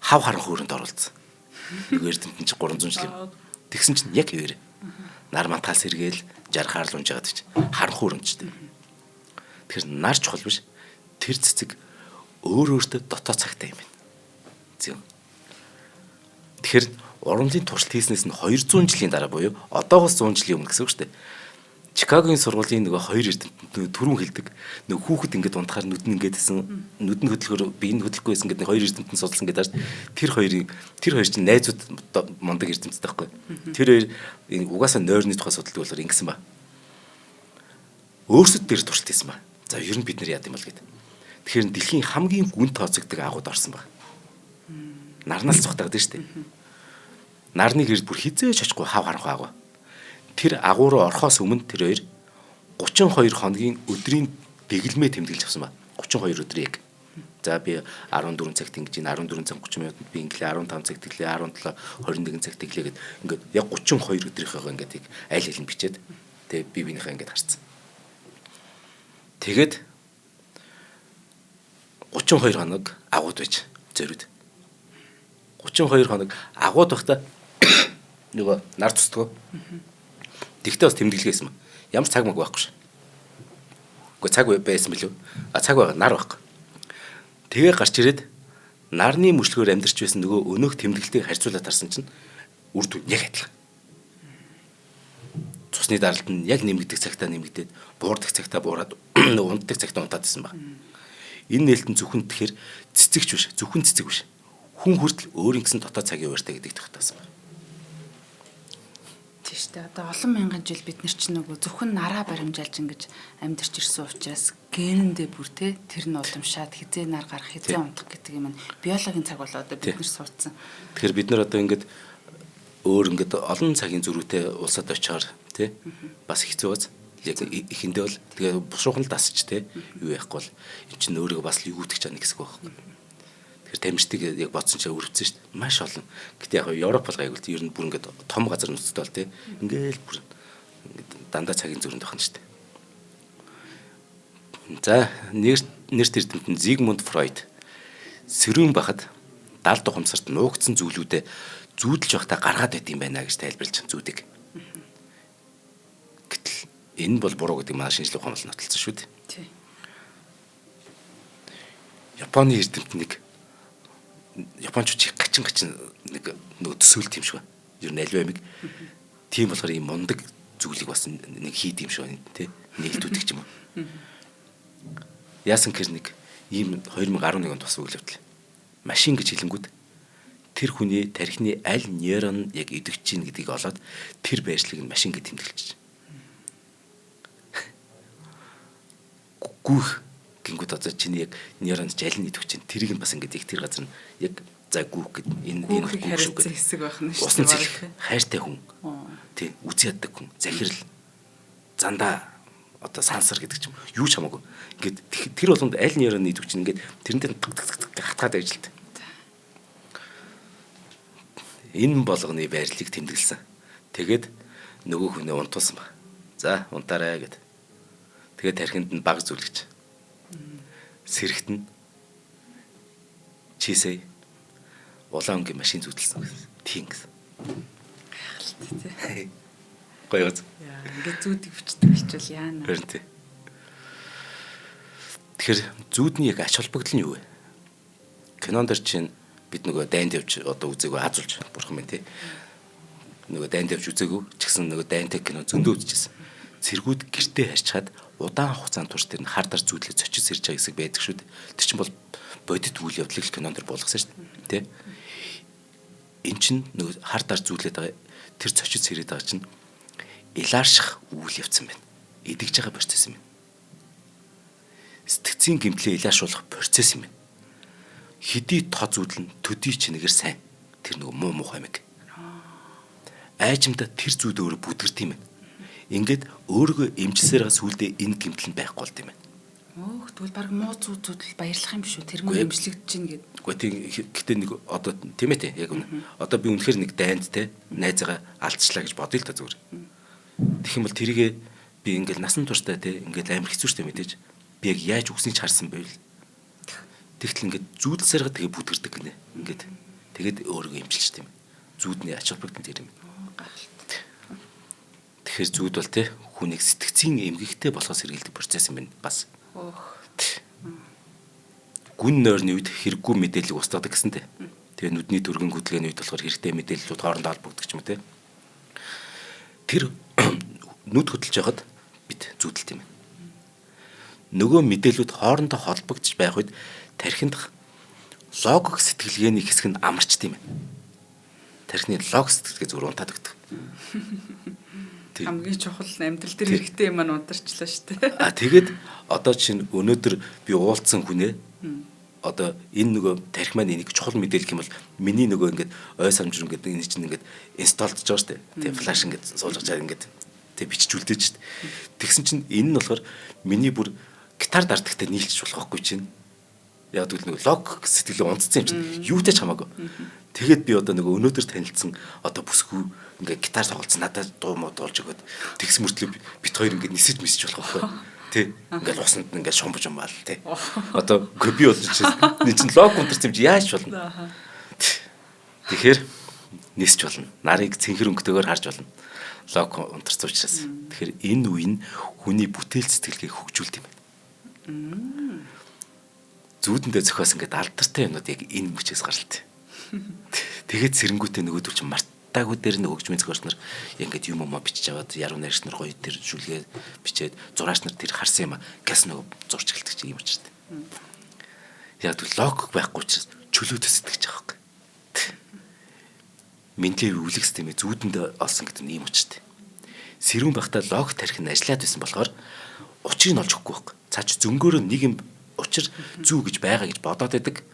хав харан хөөрөнд оруулсан. Нэг эрдэмтэн чи 300 жил юм. Тэгсэн чинь яг хэвээр. Нар мантахаас сэргээл жаргахаар л унжгаад чи харан хөөрөндчтэй. Тэгэхээр нар чухал биш. Тэр цэцэг өөртөө дотоод цагтай юм байна. Зөв. Тэгэхээр ургамлын туршилт хийснээс нь 200 жилийн дараа буюу одоогоос 100 жилийн өмнө гэсэн үг шүү дээ. Чикагогийн сургуулийн нөгөө хоёр эрдэмтэн түрүүн хэлдэг. Нөгөө хүүхэд ингээд унтахаар нүд нь ингээд хэсэн нүд нь хөдөлгөөр бие нь хөдөлгөхгүй байсан гэдэг хоёр эрдэмтэн судалсан гэдэг ааш. Тэр хоёр чинь найзууд мундаг эрдэмтдэг байхгүй. Тэр хоёр угаасаа нойрны тухай судалдаг болохоор ингэсэн ба. Өөрсдөд дээр туршилт хийсэн ба. За ер нь бид нар яа гэм бол гэдэг. Тэгэхээр дэлхийн хамгийн гүн тооцогддог агууд орсон ба. Нарнаас цухтагдаг шүү дээ. Нарны гэрд бүр хизээж очихгүй хав харанхуй агуу. Тэр агуу руу орохоос өмнө тэр хоёр 32 хоногийн өдрийн дэглэмээ тэмдэглэж авсан ба. 32 өдөр яг. За би 14 цагт ингэж ин 14 цаг 30 минутанд би инглээ 15 цаг тэглээ 17 21 цаг тэглээ гэд ингээд яг 32 өдрийнхөө ингээд аль аль нь бичээд тэгээ би бинийхээ ингээд харцсан. Тэгээд 32 хоног агууд байж зөрүүд. 32 хоног агууд байхдаа нөгөө нар тусдгоо. Тэгтээ бас тэмдэглэгээсэн юм. Ямар цаг маг байхгүй ш. Уу цаг байсан билүү? Цаг байгаа, нар байхгүй. Тэгээ гарч ирээд нарны мөчлөгөөр амьдарч байсан нөгөө өнөөх тэмдэглэлтийг харьцуулаад харсан чинь үр дүн яг адилхан. Цусны даралт нь яг нэмэгдэх цагтаа нэмэгдээд, буурдаг цагтаа буураад, унтдаг цагтаа унтаад байсан баг. Энэ нээлтэн зөвхөн тэгэхээр цэцэгч биш, зөвхөн цэцэг биш. Хүн хүртэл өөрийн гэсэн дотоод цагийн ууртай гэдэг тогтоосон байна. Тийш үү. Одоо олон мянган жил бид нар чинь нөгөө зөвхөн нараа баримжаалж ингэж амьдарч ирсэн учраас генэндээ бүр тэр нь уламшаад хизээ нар гарах, хизээ унтах гэдэг юм нь биологийн цаг болоо одоо бид нар суудсан. Тэгэхээр бид нар одоо ингэж өөр ингэж олон цагийн зөрүүтэй улсад очиоор тий бас хэцүү бац. Яг ихэндээ бол тэгээ бушуухан л дасч тий юу яахгүй бол эн чинь өөрийгөө бас юу үтгэж чана гэсэн үг байхгүй. Тэгэхээр тамирчдыг яг бодсон чинь өрөвцөн шүү дээ. Маш олон. Гэтэ яг Европ бол гайгүй л ер нь бүр ингээд том газар нутагтай бол тий. Ингээл бүр ингээд дандаа цагийн зөрөнд байна шүү дээ. За нэрт эрдэмтэн Зигмунд Фройд сэрүүн бахад 70 ухамсарт нуугдсан зүйлүүдэд зүүдэлж явахдаа гаргаад байт юм байна гэж тайлбарлаж зүүдэг. Гэтэл энэ бол буруу гэдэг манай шинжлэх ухаан бол нотолцсон шүү дээ. Тий. Японы эрдэмтнийг Япончууд гачин нэг нөгөө төсөөлт юм шиг байна. Ер нь альва амиг. Тийм болохоор ийм мундаг зүйлийг бас нэг хийд юм шиг байна тий. Нээлтүүдэг ч юм уу. Яасан гэр нэг ийм 2011 онд бас үйл явдал. Машин гэж хэлэнгүүд тэр хүний тархины аль нейрон яг идэвхж чинь гэдгийг олоод тэр байршлыг нь машин гэж тэмдэглэж. Гүөх гингүүд одоо чиний яг нейронд аль нь идэвхж чинь тэрийг нь бас ингээд их тэр газар нь яг за гүөх гэд энэ гүөх харилцаа хэсэг байх нь шүү дээ. Хайртай хүн. Тий, үгүй яддаг хүн. Захирал зандаа одоо сансар гэдэг ч юм юу ч хамаагүй. Ингээд тэр болгонд аль нейроны идэвхж чинь ингээд тэрнтэй хатгаад ажилладаг. Энэ болгоны байрлалыг тэмдэглэсэн. Тэгээд нөгөө хүнээ унтуулсан баг. За унтаарай гэд. Тэгээд тархинд нь баг зүлгэж. Сэрэгт нь чисээ улаан өнгийн машин зүүдэлсэн гэсэн. Тийм гэсэн. Гайхалтай. Гоё гоц. Яа, ингээд зүүдийг бичдэг болчихвол яана. Харин тий. Тэгэхээр зүүдний яг ач холбогдол нь юу вэ? Кинонд дэр чинь бид нөгөө дайнд явж одоо үзээгөө азуулж бурхан минь тий. Нөгөө дайнд явж үзээгөө ч гэсэн нөгөө дайнтай кино зөндөө үзчихсэн. Цэргүүд гэртээ харьцаад удаан хугацаанд турш тэр нь хар дар зүүдлээ цочиж ирж байгаа хэсэг байдаг шүү дээ. Тэр чинь бол бодит үйл явдлыг кинонд дэр болгосон шүү дээ. Тэ? Эн чинь нөгөө хар дар зүүдлээд байгаа тэр цочиж ирээд байгаа чинь илаарших үйл явцсан байна. Идэгж байгаа процесс юм байна. Сэтгцийн гэмтлээ илаашуулах процесс юм байна. Хэдий тоо зүүдэл нь төдий чинэгээр сайн. Тэр нөгөө муу муухай мэг. Айжмдаа тэр зүүд өөрөө бүдгэрт юм байна. Ингээд өөрийгөө эмчсээр сүулдэ энэ гэмтэл нь байхгүй болд юм байна. Өөх тэгвэл баг муу зүүдэл баярлах юм шүү. Тэр мөр эмчлэгдэж гин гэд. Гэхдээ гэтээ нэг одоо тийм ээ яг үнэ. Одоо би үнэхээр нэг дайнд те найзгаа алдчихлаа гэж бодъё л та зүгээр. Тэгэх юм бол тэрийгээ би ингээд насан туршдаа те ингээд амар хэцүү штэй мэдээж би яг яаж үгснийг ч харсан байвал. Тэгтэл ингээд зүүдэлсээр тэгээ бүдгэрдэг гинэ. Ингээд тэгээд өөрийгөө эмчилж тийм. Зүүдний ач холбогдол тэр юм. Тэгэхээр зүүд бол те хүнийг сэтгцийн эмгэгтэй болохоос сэргийлдэг процесс юм байна бас. Гүн нойрны үед хэрэггүй мэдээлэл устгадаг гэсэнтэй. Тэгээ нүдний төргөн хөдөлгөөний үед болохоор хэрэгтэй мэдээллүүд хоорондоо холбогддог ч юм уу те. Тэр нүд хөдөлж байхад бид зүүдэлт юм. Нөгөө мэдээллүүд хоорондоо холбогдож байх үед тархинд логик сэтгэлгээний хэсэг нь амарчд юм. Тархины логик сэтгэлгээ зүгээр унтаад өгдөг. Хамгийн чухал амьдрал дээр хэрэгтэй юм маань унтарчлаа шүү дээ. Тэгээд одоо чинь өнөөдөр би уулзсан хүнээ одоо энэ нөгөө тархи маань энийг чухал мэдээлэх юм бол миний нөгөө ингээд ой самжир ингээд энэ чинь ингээд инсталлж байгаа шүү дээ. Тэгээ флаш ингээд суулгаж байгаа ингээд тэг биччихүүлдэж шүү дээ. Тэгсэн чинь энэ нь болохоор миний бүр гитар дардагтай нийлчих болох байхгүй чинь. Яг тэгвэл нөгөө лог сэтгэлээ унтцсан юм чинь юутай ч хамаагүй. Тэгээд би одоо нөгөө өнөөдөр танилцсан одоо бүсгүй ингээ гитар тоглосон надад дуу муу дуулж өгöd тэгс мөртлөө бит хоёр ингээ нисэж мисэж болох байхгүй тий ингээ усанд ингээ шомбож юмбал тий одоо би бол чинь лог унтарсан юм чи яаж болно тэгэхээр нисэж болно нарыг цэнхэр өнгөтэйгээр харж болно лог унтарсан учраас тэгэхээр энэ үе нь хүний бүтээл сэтгэлгээг хөгжүүлдэг юм байна зүүдэндээ зохиос ингээ алдартай юмнууд яг энэ мөчөөс гаралтай тэгээд сэрэнгүүтээ нөгөөдөр чинь марттаагүй дээр нь хөгжмийн зохиолч нар ингээд юм бичиж аваад яруу найрагч нар гоё тэр шүлгээ бичээд зураач нар тэр харсан юм газ нөгөө зурч гэлдэг чинь юм ч тийм. Яг л логик байхгүй учраас чөлөөтэй сэтгэж байгаа байхгүй. Ментлийн өвлөх системээ зүүдэнд олсон гэдэг нь юм учиртай. Сэрүүн багтаа логик тарих нь ажиллаад байсан болохоор учрыг нь олж өгөхгүй байхгүй. Цаач зөнгөөрөө нэг юм учир зүү гэж байгаа гэж бодоод байдаг.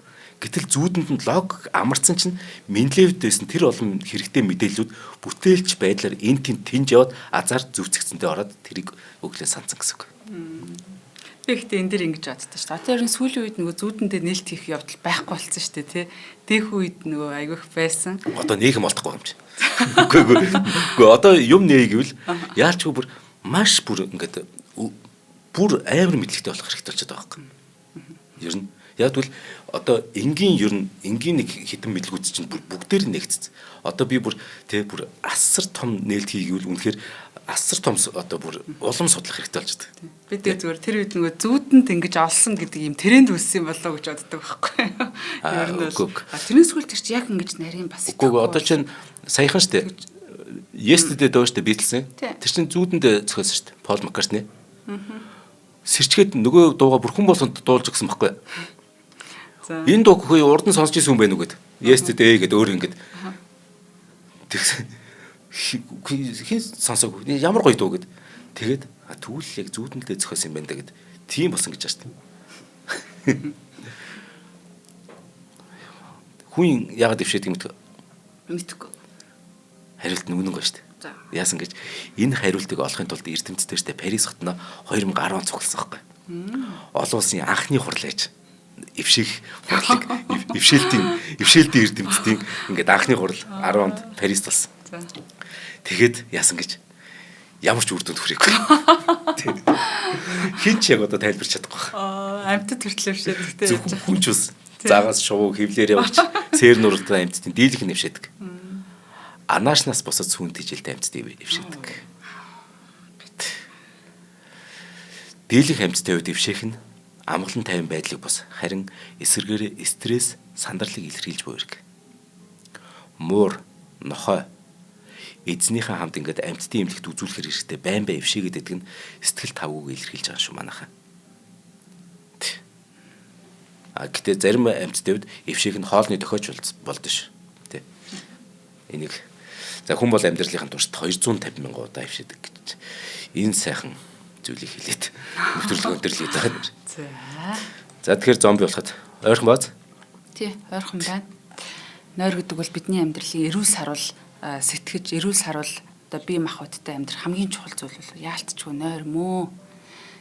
Гэтэл зүүдэнд нь лог амарсан чинь Менделеевд байсан тэр олон хэрэгтэй мэдээллүүд бүтээлч байдлаар эн тэнд яваад азар зүвцэгцэндээ ороод тэрийг өглөө сансан гэсэн үг. Би ихтэй энэ дэр ингэж боддог шүү дээ. Одоо ер нь сүүлийн үед нөгөө зүүдэндээ нээлт хийх явдал байхгүй болсон шүү дээ, тий. Дэх үед нөгөө айгүйх байсан. Одоо нээхэм болтохгүй юм чи. Үгүй одоо юм нээ гэвэл яалчгүй бүр маш бүр ингээд бүр амар мэдлэгтэй болох хэрэгтэй болчиход байгаа юм. Ер нь яг тэгвэл одоо энгийн нэг хитэн мэдлгүүд чинь бүгдээр нэгцсэн. Одоо би бүр бүр асар том нээлт хийгээвэл үнэхээр асар том одоо бүр улам судлах хэрэгтэй болж байгаа. Би тэгээ зүгээр тэр үед нөгөө зүүдэнд ингэж олсон гэдэг юм тренд үүссэн болоо гэж боддог байхгүй. Ер нь бол тэрнээс сүүл тэр чи яг ингэж нарийн бас. Үгүй одоо чинь саяхан штэ. Yesterday дөөштэй битлсэн. Тэр чинь зүүдэнд зохиосон штэ. Пол Маккартни. Сэрчгээд нөгөө дууга бүрхэн болсонд дуулж өгсөн байхгүй. Энэ дуу хөөе урд нь сонсч ирсэн юм байна уу гэд. Yesterday гэдэг өөр ингэдэг. Тэгсэн хин сонсоогүй. Ямар гоё дуу гэд. Тэгээд тэгвэл яг зүүдэндээ зохиосон юм байна да гэд. Тийм болсон гэж байна шүү дээ. Хүн яагаад дэвшээд юм бэ? Мэдгүй. Хариулт нь үнэн гоё шүү дээ. Яасан гэж энэ хариултыг олохын тулд эрдэмтдээртэй Парис хотноо 2010 он цугласан байхгүй. Олон улсын анхны хурал ээж эвших хурлыг эвшээлтийн эрдэмтдийн ингээд анхны хурал 10 онд Парист болсон. Тэгэхэд яасан гэж ямар ч үр дүнд хүрээгүй. Хин ч яг одоо тайлбарч чадахгүй. Амьтад хүртэл эвшээд тэгтээ. Хүн ч ус Заагаас шувуу хөвлөөр явж сээр нуралтай амьтдын дийлэх нэвшэдэг. Анаашнаас босоод сүүн тижилтэй амьтдыг нэвшэдэг. Дийлэх амьтдын үед нэвшээх нь амгалан тайван байдлыг бос харин эсэргээр стресс, сандарлыг илэрхийлж буй хэрэг. Муур, нохой эзнийхээ хамт ингээд амьтдын эмнэлэгт үзүүлэхэр хэрэгтэй байн бай эвшээгээд байдаг нь сэтгэл тавгүйг илэрхийлж байгаа шүү манайхаа. Гэтэ зарим амьтдын үед эвшээх нь хоолны дохиож болдоо ш. Тэ. Энийг за хүн бол амьдралынхаа туршид 250 мянган удаа эвшээдэг гэж. Энэ сайхан зүйлийг хэлээд нэвтрүүлэг өндөрлөе даа. За тэгэхээр зомби болоход ойрхон бааз? Тий, ойрхон байна. Нойр гэдэг бол бидний амьдралын эрүүл сарвал сэтгэж эрүүл сарвал одоо бие махбодтой амьдрах хамгийн чухал зүйл бол яалтчгүй нойр мөө.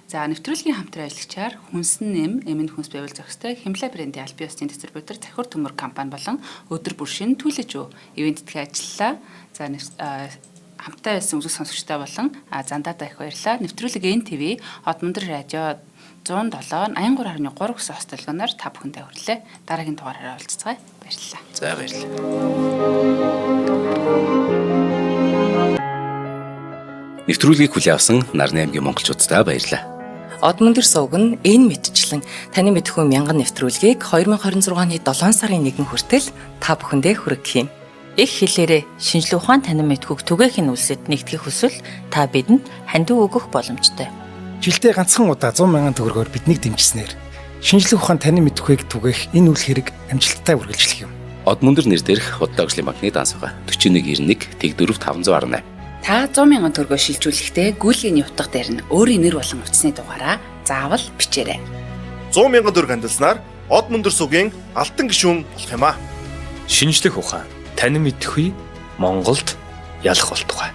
За нэвтрүүлгийн хамтран ажиллагчаар хүнсэн нэм эмэн хүнс байвал зохистой Химла брендийн аль биесийн дистрибьютор Захир төмөр компани болон өдөр бүр шинэ түлэж өв ивэнтдээ ажиллалаа. За хамтаа байсан үзэг сонсогчтой болон зандаа их баярлалаа. Нэвтрүүлэг НТV Хот Мөндөр радио 107 83.3 гэсэн хост толгоноор та бүхэндээ хүрэлээ. Дараагийн дугаараараа уулзцгаая. Баярлалаа. За баярлалаа. Нэвтрүүлгийг хүлээн авсан Нарны аймгийн монголчуудаа баярлалаа. Од мөндөр сувг нь энэ мэдчлэн таны мэдхүү мянган нэвтрүүлгийг 2026 оны 7 сарын 1 хүртэл та бүхэндээ хүргэх юм. Их хэлээрээ шинжлэх ухаан танин мэдхүүг түгээх нь үлсэд нэгтгэх хүсвэл та бидэнд хандив өгөх боломжтой. Жилдээ ганцхан удаа 100 мянган төгрөгөөр биднийг дэмжснээр шинжлэх ухаан танин мэдхүйг түгээх энэ үйл хэрэг амжилттай үргэлжлэх юм. Од мөндөр нэр дээрх Худлаа хөгжлийн банкны данс байгаа 4191 Тэг 4518. Та 100 мянган төгрөгөө шилжүүлэхдээ гүйлгээний утга дээр нь өөрийн нэр болон утасны дугаараа заавал бичээрэй. 100 мянган төгрөг хандалснаар Од мөндөр сувгийн алтан гишүүн болох юм а. Шинжлэх ухаан танин мэдхгүй Монголд ялах болтугай.